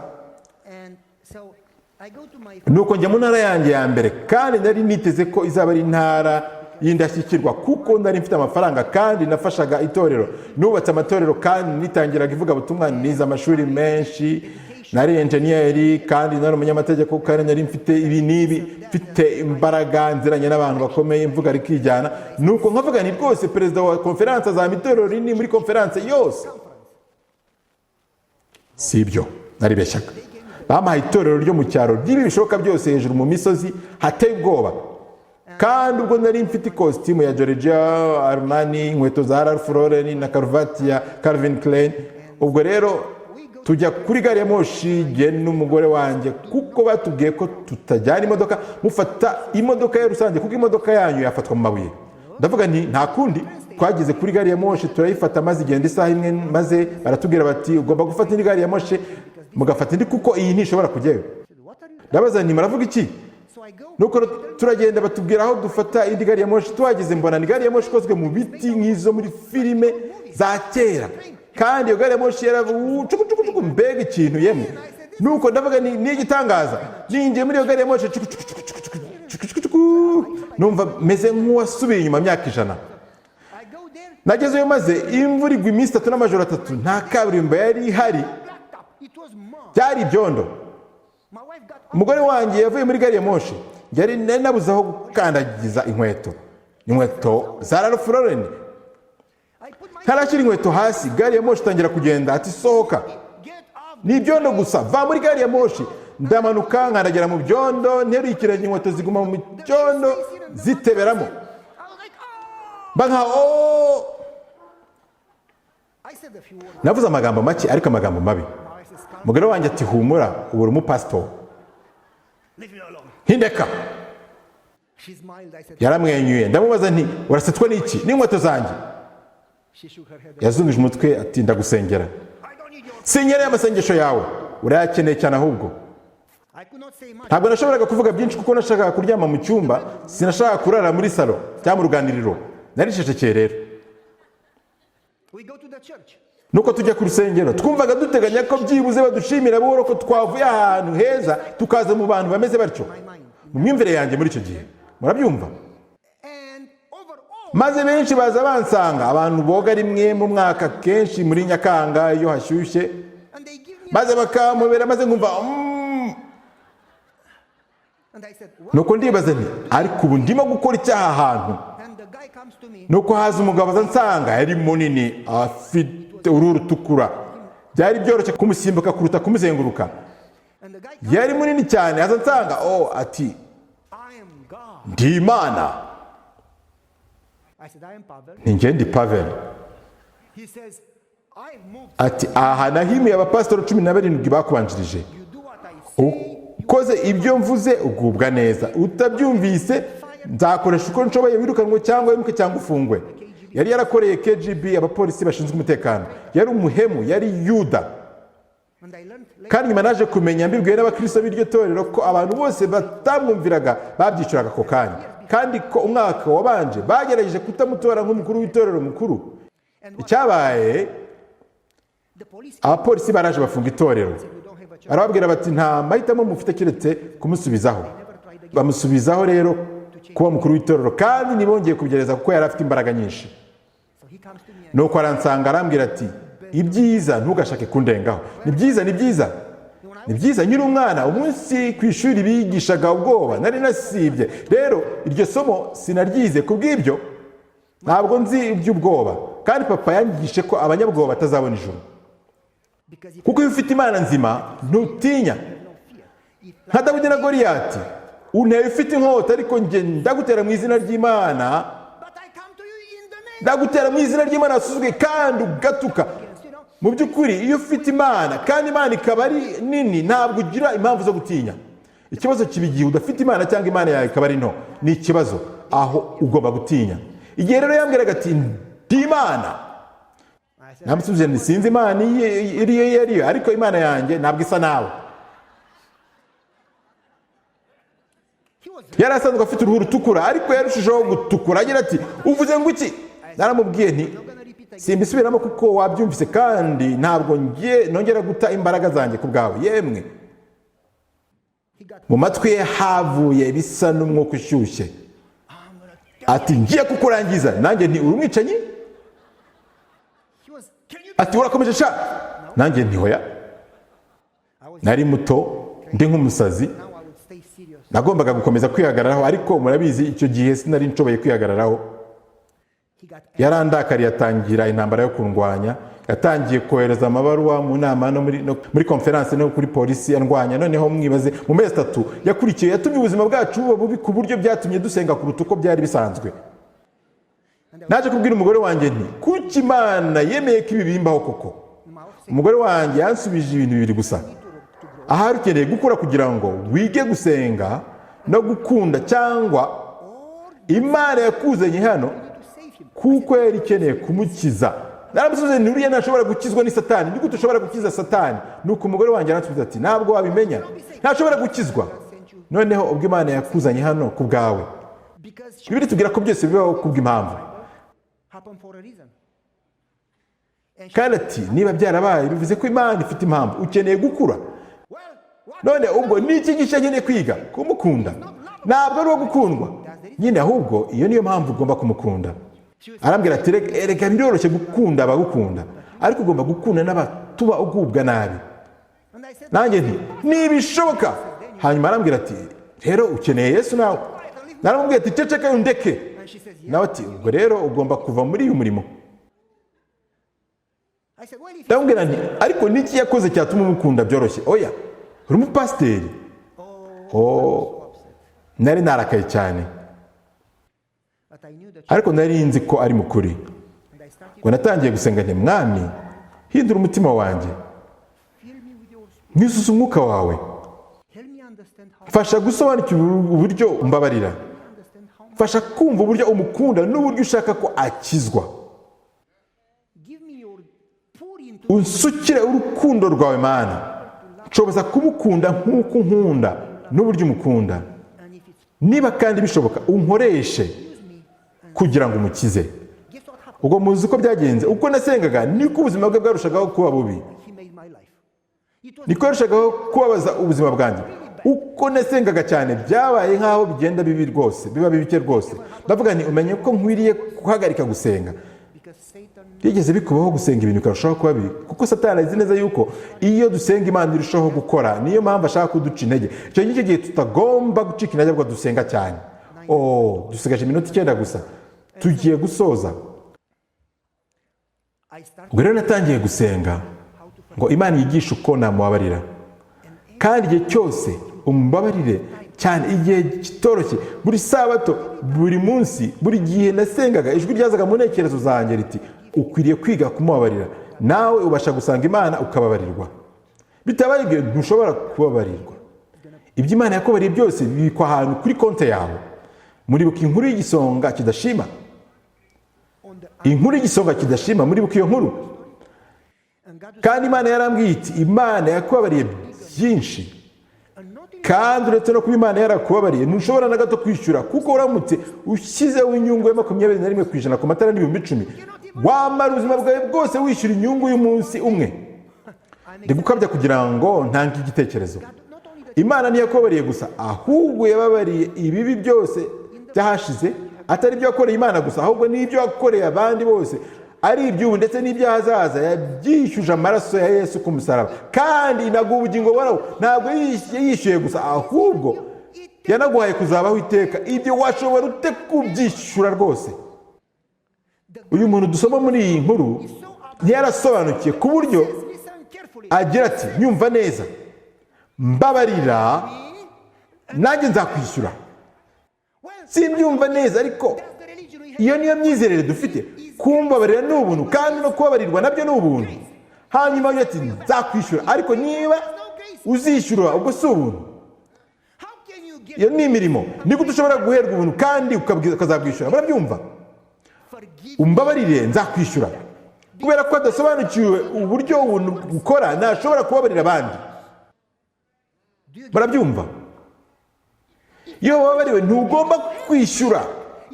Nuko njya mu ntara yanjye ya mbere, kandi nari niteze ko izaba ari intara y'indashyikirwa, kuko nari mfite amafaranga kandi nafashaga itorero. Nubatse amatorero kandi nitangiraga ivugabutumwa, nize amashuri menshi, nari enjeniyeri kandi nari umunyamategeko, kandi nari mfite ibi n'ibi, mfite imbaraga, nziranye n'abantu bakomeye, mvuga rikijyana. Nuko nkavuga ni rwose perezida wa konferanse azampa itorero rinini muri konferanse yose. Si ibyo, naribeshyaga. Bampaye itorero ryo mu cyaro ry'ibi bishoboka byose, hejuru mu misozi hateye ubwoba. Kandi ubwo nari mfite ikositimu ya Giorgio Armani, inkweto za Ralph Lauren na karuvati ya Calvin Klein. Ubwo rero tujya kuri gari ya moshi jye n'umugore wanjye, kuko batubwiye ko tutajyana imodoka, mufata imodoka ya rusange kuko imodoka yanyu yafatwa mu mabuye. Ndavuga nti nta kundi. Twageze kuri gari ya moshi turayifata, maze igenda isaha imwe, maze baratubwira bati ugomba gufata indi gari ya moshi, mugafata indi kuko iyi ntishobora kujyayo. Ndabaza nti muravuga iki? Nuko turagenda batubwira aho dufata indi gari ya moshi. Tuhageze mbona ni gari ya moshi ikozwe mu biti nk'izo muri filime za kera, kandi iyo gari ya moshi yaravucukucukucuku, mbega ikintu yemwe. Nuko ndavuga ni igitangaza. Ninjiye muri iyo gari ya moshi, numva meze nk'uwasubiye inyuma myaka 100. Nagezeyo maze imvura igwa iminsi 3 n'amajoro 3, nta kaburimbo yari ihari, byari ibyondo. Umugore wanjye yavuye muri gari ya moshi, yari nabuze aho gukandagiza inkweto za Ralph Lauren. Ntarashyira inkweto hasi, gari ya moshi itangira kugenda. Ati sohoka, ni ibyondo gusa, va muri gari ya moshi. ndamanuka nkanagera mu byondo, nteruye ikirenge inkweto ziguma mu cyondo ziteberamo, I was like, oh! mba nka oh. I said a few words. Navuze amagambo make ariko amagambo mabi. My wife says, calm. Umugore wanjye ati humura, ubu uri umupasitori. Leave me alone. Hindeka. She smiled. I said, Yaramwenyuye, ndamubaza nti urasetswe n'iki n'inkweto zanjye? she shook her head. Yazungije umutwe ati ndagusengera. I don't need your. Sinkeneye amasengesho yawe, urayakeneye cyane ahubwo. I could not say much. Ntabwo nashoboraga kuvuga byinshi kuko nashakaga kuryama mu cyumba, sinashaka kurara muri salo cyangwa mu ruganiriro. Naricecekeye rero. We go to the church. Nuko tujya ku rusengero, twumvaga duteganya ko byibuze badushimira buhoro ko twavuye ahantu heza tukaza mu bantu bameze batyo. My mind. Mu myumvire yanjye muri icyo gihe, murabyumva? And overall, Maze benshi baza bansanga, abantu boga rimwe mu mwaka kenshi muri Nyakanga iyo hashyushye, and they give me. maze bakamubera maze nkumva And I said, what? nuko ndibaza nti ariko ubu ndimo gukora icyaha ahantu. And the guy comes to me. Nuko haza umugabo aza ansanga, yari munini, afite uruhu rutukura, byari byoroshye kumusimbuka kuruta kumuzenguruka. And the guy comes. Yari munini cyane, aza ansanga, ati I am God. ndi Imana. I said, I am Pavel. Ni njye ndi Pavel. He says, I moved. Ati aha nahimiye abapasitori 17 bakubanjirije. You do what I say. Ukoze ibyo mvuze ugubwa neza, utabyumvise nzakoresha uko nshoboye, wirukanwe cyangwa wimuke cyangwa ufungwe. Yari yarakoreye KGB, abapolisi bashinzwe umutekano, yari umuhemu, yari Yuda. And I learned later. Kandi nyuma naje kumenya mbibwiwe n'abakristo b'iryo torero ko abantu bose batamwumviraga babyiciraga ako kanya, kandi ko umwaka wabanje bagerageje kutamutora nk'umukuru w'itorero mukuru. Icyabaye, The police. abapolisi baraje bafunga itorero, You don't have a church. arababwira bati nta mahitamo mufite keretse kumusubizaho. Bamusubizaho rero kuba mukuru w'itorero, kandi ntibongeye kubyereza kuko yari afite imbaraga nyinshi. So he comes to me and Nuko aransanga arambwira ati ibyiza ntugashake kundengaho. Ni byiza, ni byiza, ni byiza. Nyiri umwana umunsi ku ishuri bigishaga ubwoba, nari nasibye rero iryo somo sinaryize, kubw'ibyo ntabwo nzi iby'ubwoba, kandi papa yanyigishe ko abanyabwoba batazabona ijuru. because if Kuko iyo ufite Imana nzima ntutinya. no fear, if Nka Dawidi na Goliyati, unteye ufite inkota ariko njye ndagutera mu izina ry'Imana, but I come to you in the name ndagutera mu izina ry'Imana wasuzugwe kandi ugatuka. against, you know. Mu by'ukuri iyo ufite Imana kandi Imana ikaba ari nini, ntabwo ugira impamvu zo gutinya. Ikibazo kiba igihe udafite Imana cyangwa Imana yawe ikaba ari nto, ni ikibazo, aho ugomba gutinya. Igihe rero yambwiraga ati ndi Imana, I said, namusubije nti sinzi Imana iyo ariyo, ariko Imana yanjye ntabwo isa nawe. he was Yari asanzwe afite uruhu rutukura ariko yarushijeho gutukura, agira ati uvuze ngo iki? Naramubwiye nti not gonna repeat again. simbisubiramo kuko wabyumvise, kandi ntabwo nongera guta imbaraga zanjye ku bwawe. Yemwe He got. mu matwi ye havuye bisa n'umwuka ushyushye, I'm gonna. ati ngiye kukurangiza. Nanjye nti uri umwicanyi? He was. Can you? Ati urakomeje sha? Nanjye nti hoya, I was. nari muto ndi nk'umusazi, Now I would stay serious. nagombaga gukomeza kwihagararaho, ariko murabizi icyo gihe sinari nshoboye kwihagararaho. He got. Yarandakariye, atangira intambara yo kundwanya, yatangiye kohereza amabaruwa mu nama no muri konferanse no kuri polisi andwanya. Noneho mwibaze, mu mezi 3 yakurikiye yatumye ubuzima bwacu buba bubi ku buryo byatumye dusenga kuruta uko byari bisanzwe. Naje kubwira umugore wanjye nti kuki Imana yemeye ko ibi bimbaho koko? My wife said, Umugore wanjye yansubije ibintu bibiri gusa. Ahari ukeneye gukura kugira ngo wige gusenga no gukunda, cyangwa Imana yakuzanye hano to save him. kuko yari ikeneye kumukiza. Naramusubiza nti uriya ntashobora gukizwa ni Satani. Ni gute ushobora gukiza Satani? Nuko umugore wanjye aransubiza ati ntabwo wabimenya, ntashobora gukizwa. Noneho ubwo Imana yakuzanye hano ku bwawe. Because she Bibiri tubwira ko byose bibaho kubw'impamvu, happened for a reason. And she, kandi ati niba byarabaye bivuze ko Imana ifite impamvu. Ukeneye gukura. well, what? None ubwo ni iki gice nkeneye kwiga? Kumukunda. Ntabwo ari uwo gukundwa nyine, ahubwo iyo niyo mpamvu ugomba kumukunda. Arambwira ati erega biroroshye gukunda abagukunda, ariko ugomba gukunda n'abatuba ugubwa nabi. And I said, Nanjye nti nibishoboka. Hanyuma arambwira ati rero ukeneye Yesu nawe. Naramubwira ati ceceka undeke. and she says, yeah. Nawe ati ubwo rero ugomba kuva muri uyu murimo. I said, well, if Ndamubwira nti ariko niki yakoze cyatuma umukunda byoroshye? Oya, uri umupasiteri? Nari narakaye cyane, But I knew that ariko nari nzi ko ari mukuri. and I started Ngo natangiye gusenga nti mwami, hindura umutima wanjye, fill me with your spirit. nyuzuza umwuka wawe, Help me understand how mfasha gusobanukirwa uburyo umbabarira, understand how mfasha kumva uburyo umukunda n'uburyo ushaka ko akizwa. give me your pour into Unsukire urukundo rwawe Mana, nshoboza kumukunda nk'uko unkunda n'uburyo umukunda. and if it's Niba kandi bishoboka unkoreshe use me and kugira ngo umukize. guess what happened? Ubwo muzi uko byagenze, uko nasengaga niko ubuzima bwe bwarushagaho kuba bubi, He made my life. It was niko yarushagaho kubabaza ubuzima bwanjye. Uko nasengaga cyane byabaye nk'aho bigenda bibi rwose, biba bibike rwose. Ndavuga nti umenye ko nkwiriye guhagarika gusenga. because Satan Yigeze bikubaho gusenga ibintu bikarushaho kuba bibi, kuko Satani azi neza yuko iyo dusenga Imana irushaho gukora. Niyo mpamvu ashaka kuduca intege. Icyo ngicyo gihe tutagomba gucika intege ahubwo dusenga cyane. Dusigaje iminota 9 gusa, tugiye gusoza. I started Ubwo rero natangiye gusenga ngo Imana yigishe uko namubabarira, kandi igihe cyose umubabarire cyane, igihe kitoroshye, buri sabato, buri munsi, buri gihe nasengaga, ijwi ryazaga mu ntekerezo zanjye riti ukwiriye kwiga kumubabarira. Nawe ubasha gusanga Imana ukababarirwa, bitabaye ibyo ntushobora kubabarirwa. Ibyo Imana yakubariye byose bibikwa ahantu kuri konte yawe. Muribuka inkuru y'igisonga kidashima? on the Inkuru y'igisonga kidashima, muribuka iyo nkuru? and God was, Kandi Imana yarambwiye iti Imana yakubabariye byinshi, and not in kandi uretse no kuba Imana yarakubabariye ntushobora na gato kwishyura, kuko uramutse ushyizeho inyungu ya 21% ku matara n'ibihumbi 10, wamara ubuzima bwawe bwose wishyura inyungu y'umunsi umwe. Ndi gukabya kugira ngo ntange igitekerezo. not only that Imana ntiyakubabariye gusa, ahubwo yababariye ibibi byose byahashize, atari ibyo yakoreye Imana gusa, ahubwo n'ibyo yakoreye abandi bose, ari iby'ubu ndetse n'ibyahazaza. Yabyishyuje amaraso ya Yesu ku musaraba, kandi inaguha ubugingo buhoraho. Ntabwo yishyuye gusa, ahubwo yanaguhaye kuzabaho iteka. Ibyo washobora ute kubyishyura rwose? Uyu muntu dusoma muri iyi nkuru ntiyarasobanukiye ku buryo listen carefully. agira ati nyumva neza, mbabarira nanjye nzakwishyura. Simbyumva neza, ariko That's the religion we have. iyo niyo myizerere dufite. Kumbabarira ni ubuntu, kandi no kubabarirwa nabyo ni ubuntu. Hanyuma agira ati nzakwishyura, ariko niba uzishyura ubwo si ubuntu, How can you get iyo ni imirimo. Niko dushobora guherwa ubuntu kandi ukazabwishyura. Murabyumva? forgive? Umbabarire nzakwishyura. Kubera ko adasobanukiwe uburyo ubuntu bukora, ntashobora kubabarira abandi. Murabyumva? Iyo wababariwe ntugomba kwishyura.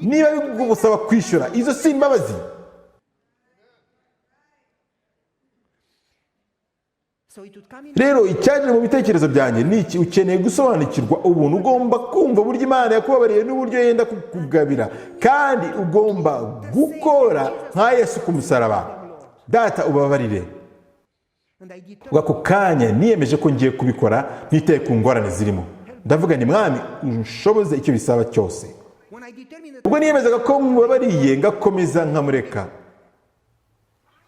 Niba bigusaba kwishyura, izo si imbabazi. So it would come in. Rero icyaje mu bitekerezo byanjye ni iki? Ukeneye gusobanukirwa ubuntu, ugomba kumva uburyo Imana yakubabariye n'uburyo yenda kukugabira, kandi ugomba gukora nka Yesu ku musaraba. Data ubabarire. And I determined Ubwo ako kanya niyemeje ko ngiye kubikora ntitaye ku ngorane zirimo. Ndavuga ni mwami unshoboze icyo bisaba cyose. when I determined that Ubwo niyemezaga ko mubabariye ngakomeza nkamureka,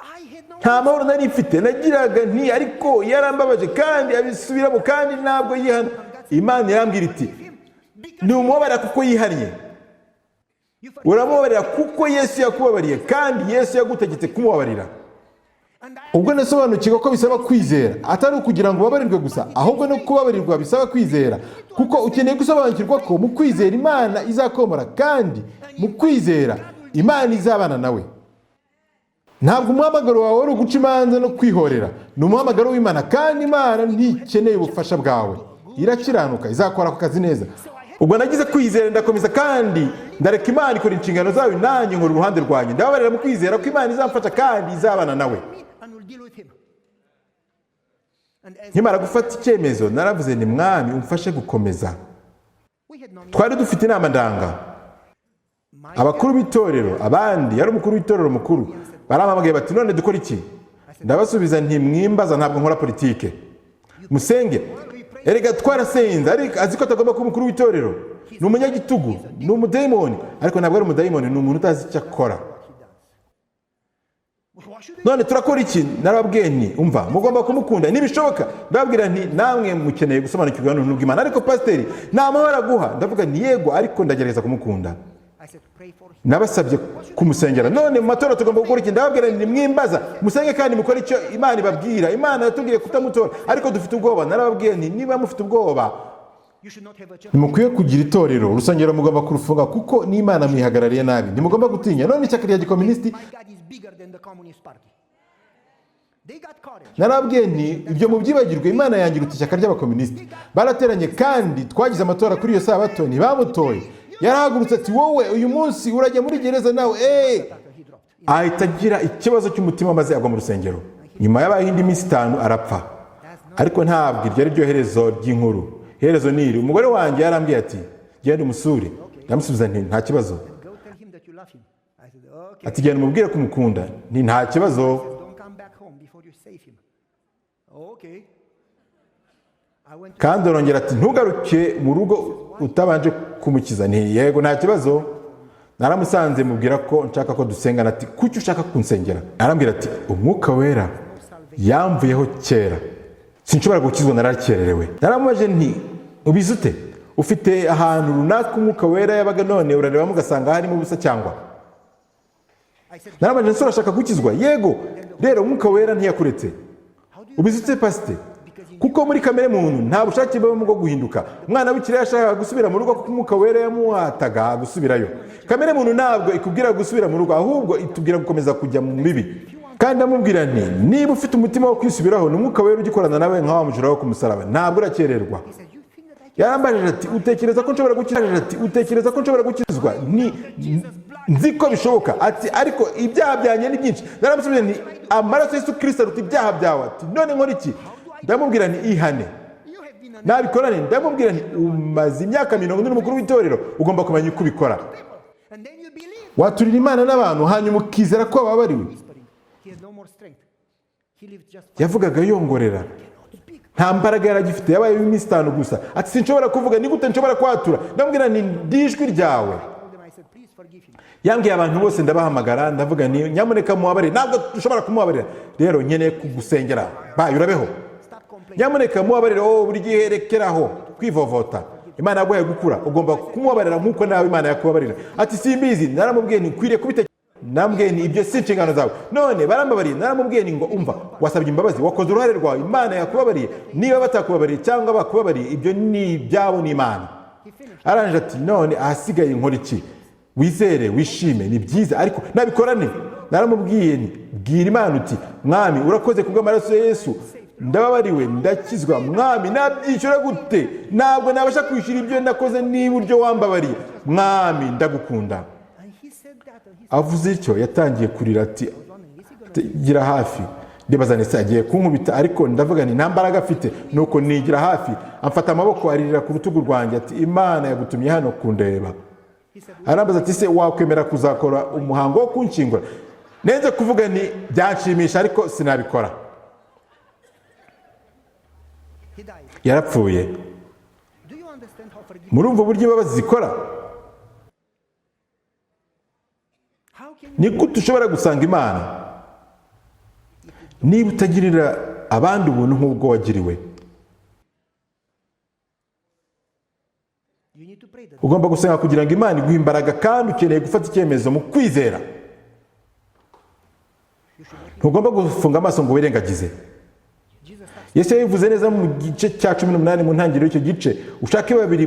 I had no nta mahoro nari mfite. Nagiraga nti ariko yarambabaje kandi abisubiramo, kandi ntabwo yihana. Imana irambwira iti ntumubabarira kuko yihannye, uramubabarira kuko Yesu yakubabariye, kandi Yesu yagutegetse kumubabarira. and I Ubwo nasobanukiwe ko bisaba kwizera, atari ukugira ngo ubabarirwe gusa, ahubwo no kubabarirwa bisaba kwizera, kuko ukeneye gusobanukirwa ko mu kwizera Imana izakomora, kandi mu kwizera Imana izabana nawe. Ntabwo umuhamagaro wawe ari uguca imanza no kwihorera, ni umuhamagaro w'Imana, kandi Imana ntikeneye ubufasha bwawe, irakiranuka, izakora ako kazi neza. Ubwo nagize kwizera ndakomeza, kandi ndareka Imana ikora inshingano zayo, nanjye nkora uruhande rwanjye. Ndababarira mu kwizera ko Imana izamfasha kandi izabana nawe. and will deal with him. And as Nkimara gufata icyemezo naravuze ni mwami umfashe gukomeza. we had known Twari dufite inama ndanga, abakuru b'itorero, abandi yari umukuru w'itorero mukuru, barampamagaye bati none dukora iki? Ndabasubiza nti mwimbaza, ntabwo nkora politike, musenge. Erega twarasenze, ariko azi ko atagomba kuba umukuru w'itorero. Ni umunyagitugu, ni umudayimoni, ariko ntabwo ari umudayimoni, ni umuntu utazi icyo akora. none turakora iki? Narababwiye nti umva, mugomba kumukunda nibishoboka. Ndababwira nti namwe mukeneye gusobanukirwa n'ubuntu bw'Imana. Ariko pasiteri nta mahoro aguha. Ndavuga nti yego, ariko ndagerageza kumukunda. Nabasabye kumusengera. None mu matora tugomba gukora iki? Ndababwira nti mwimbaza musenge kandi mukora icyo Imana ibabwira. Imana yatubwiye kutamutora, ariko dufite ubwoba. Narababwiye nti niba mufite ubwoba ntimukwiye kugira itorero, urusengero mugomba kurufunga kuko n'Imana mwihagarariye nabi. Ntimugomba gutinya. None ishyaka rya gikomunisiti, narababwiye nti ibyo mubyibagirwe, Imana yangiruta ishyaka ry'abakomunisiti. Barateranye kandi twagize amatora kuri iyo sabato, ntibamutoye. Yarahagurutse ati wowe uyu munsi urajya muri gereza nawe. Ahita agira ikibazo cy'umutima maze agwa mu rusengero. Nyuma y'abaye indi minsi 5 arapfa. Ariko ntabwo iryo ari ryo herezo ry'inkuru. Herezo niri umugore wanjye yarambwiye ati genda umusure. Ndamusubiza nti nta kibazo. Ati genda umubwire ko umukunda. Nti nta kibazo. Kandi arongera ati ntugaruke mu rugo utabanje kumukiza. Nti yego nta kibazo. Naramusanze mubwira ko nshaka ko dusengana. Ati kuki ushaka kunsengera? Arambwira ati umwuka wera yamvuyeho kera, sinshobora gukizwa, narakererewe. Naramubaje nti ubizi ute? Ufite ahantu runaka umwuka wera yabaga, none urareba mugasanga harimo ubusa cyangwa? Naramubaje nti urashaka gukizwa? Yego. Rero umwuka wera ntiyakuretse. Ubizi ute pasite? Kuko muri kamere muntu nta bushake bw'abantu bwo guhinduka. Umwana w'ikirere yashaka gusubira mu rugo kuko umwuka wera yamuhataga gusubirayo. Kamere muntu ntabwo ikubwira gusubira mu rugo, ahubwo itubwira gukomeza kujya mu bibi. Kandi amubwira nti niba ufite umutima wo kwisubiraho, n'umwuka wera ugikorana nawe nka wa mujura wo ku musaraba, ntabwo urakererwa. Yarambajije ati utekereza ko nshobora gukizwa? Ati utekereza ko nshobora gukizwa? Nzi ko bishoboka. Ati ariko ibyaha byanjye ni byinshi. Naramusubiza nti amaraso Yesu Kristo aruta ibyaha byawe. Ati none nkora iki? Ndamubwira nti ihane. Nabikorane. Ndamubwira nti umaze imyaka 40 n'umukuru w'itorero, ugomba kumenya uko ubikora. Waturira Imana n'abantu hanyuma ukizera ko babariwe. Yavugaga yongorera, nta mbaraga yaragifite, yabaye iminsi 5 gusa. Ati sinshobora kuvuga, ni gute nshobora kwatura? Ndamubwira nti ndijwi ryawe. Yambwiye abantu bose ndabahamagara, ndavuga ni nyamuneka mubabarire. Ntabwo dushobora kumubabarira. Rero nkeneye kugusengera. Baye urabeho. Nyamuneka mubabarire. Buri gihe rekeraho kwivovota. Imana yaguhaye gukura, ugomba kumubabarira nk'uko nawe Imana yakubabarira. Ati simbizi. Naramubwiye nti kwiriye kubite. Nambwiye ni ibyo si inshingano zawe. None barambabariye. Naramubwiye ni ngo umva, wasabye imbabazi, wakoze uruhare rwawe, Imana yakubabariye. Niba batakubabariye cyangwa bakubabariye, ibyo ni byabo n'Imana. Aranje ati none ahasigaye nkora iki? Wizere, wishime, ni byiza, ariko nabikorane. Naramubwiye ni bwira Imana uti mwami urakoze kubw'amaraso ya Yesu, ndababariwe, ndakizwa. Mwami nabyishyura gute? Ntabwo nabasha kwishyura ibyo nakoze niba uryo wambabariye. Mwami ndagukunda. Avuze icyo yatangiye kurira ati gira hafi. Ndibaza nese agiye kunkubita, ariko ndavuga ni nta mbaraga afite, nuko nigira hafi. Amfata amaboko aririra ku rutugu rwanjye ati Imana yagutumye hano kundeba. Arambaza ati se wakwemera kuzakora umuhango wo kunshingura? Neze kuvuga ni byanshimisha, ariko sinabikora. Yarapfuye. Murumva uburyo imbabazi zikora? Ni gute ushobora gusanga Imana niba utagirira abandi ubuntu nk'ubwo wagiriwe? Ugomba gusenga kugira ngo Imana iguhe imbaraga, kandi ukeneye gufata icyemezo mu kwizera. Ntugomba gufunga amaso ngo wirengagize. Yesu yabivuze neza mu gice cya 18 mu ntangiriro y'icyo gice. Ushake babiri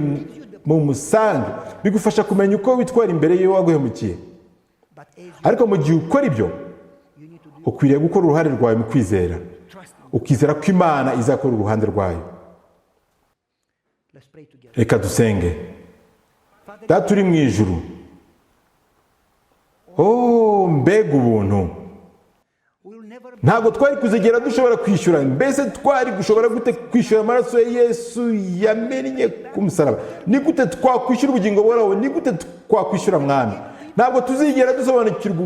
mu musange bigufasha kumenya uko witwara imbere y'uwo waguhemukiye. Ariko mu gihe ukora ibyo, ukwiriye gukora uruhare rwawe mu kwizera, ukizera ko Imana izakora uruhande rwayo. Reka dusenge. Data uri mu ijuru, mbega ubuntu! Ntabwo twari kuzigera dushobora kwishyura. Mbese twari gushobora gute kwishyura amaraso ya Yesu yamennye ku musaraba? Ni gute twakwishyura ubugingo bwawe? Ni gute twakwishyura mwami? Ntabwo tuzigera dusobanukirwa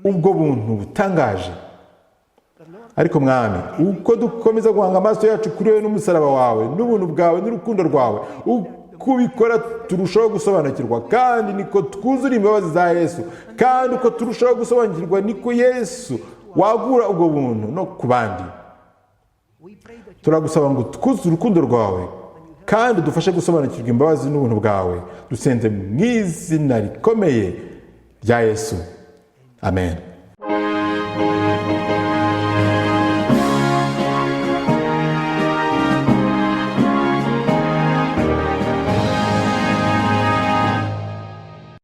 ubwo buntu butangaje. Ariko mwami, uko dukomeza guhanga amaso yacu kuri wowe n'umusaraba wawe, n'ubuntu bwawe n'urukundo rwawe, uko uko ubikora turushaho gusobanukirwa, kandi niko twuzura imbabazi za Yesu, kandi uko turushaho gusobanukirwa niko Yesu wagura ubwo buntu no ku bandi. Turagusaba ngo twuzure urukundo rwawe kandi dufashe gusobanukirwa imbabazi n'ubuntu bwawe, dusenze mu izina rikomeye rya Yesu, amen.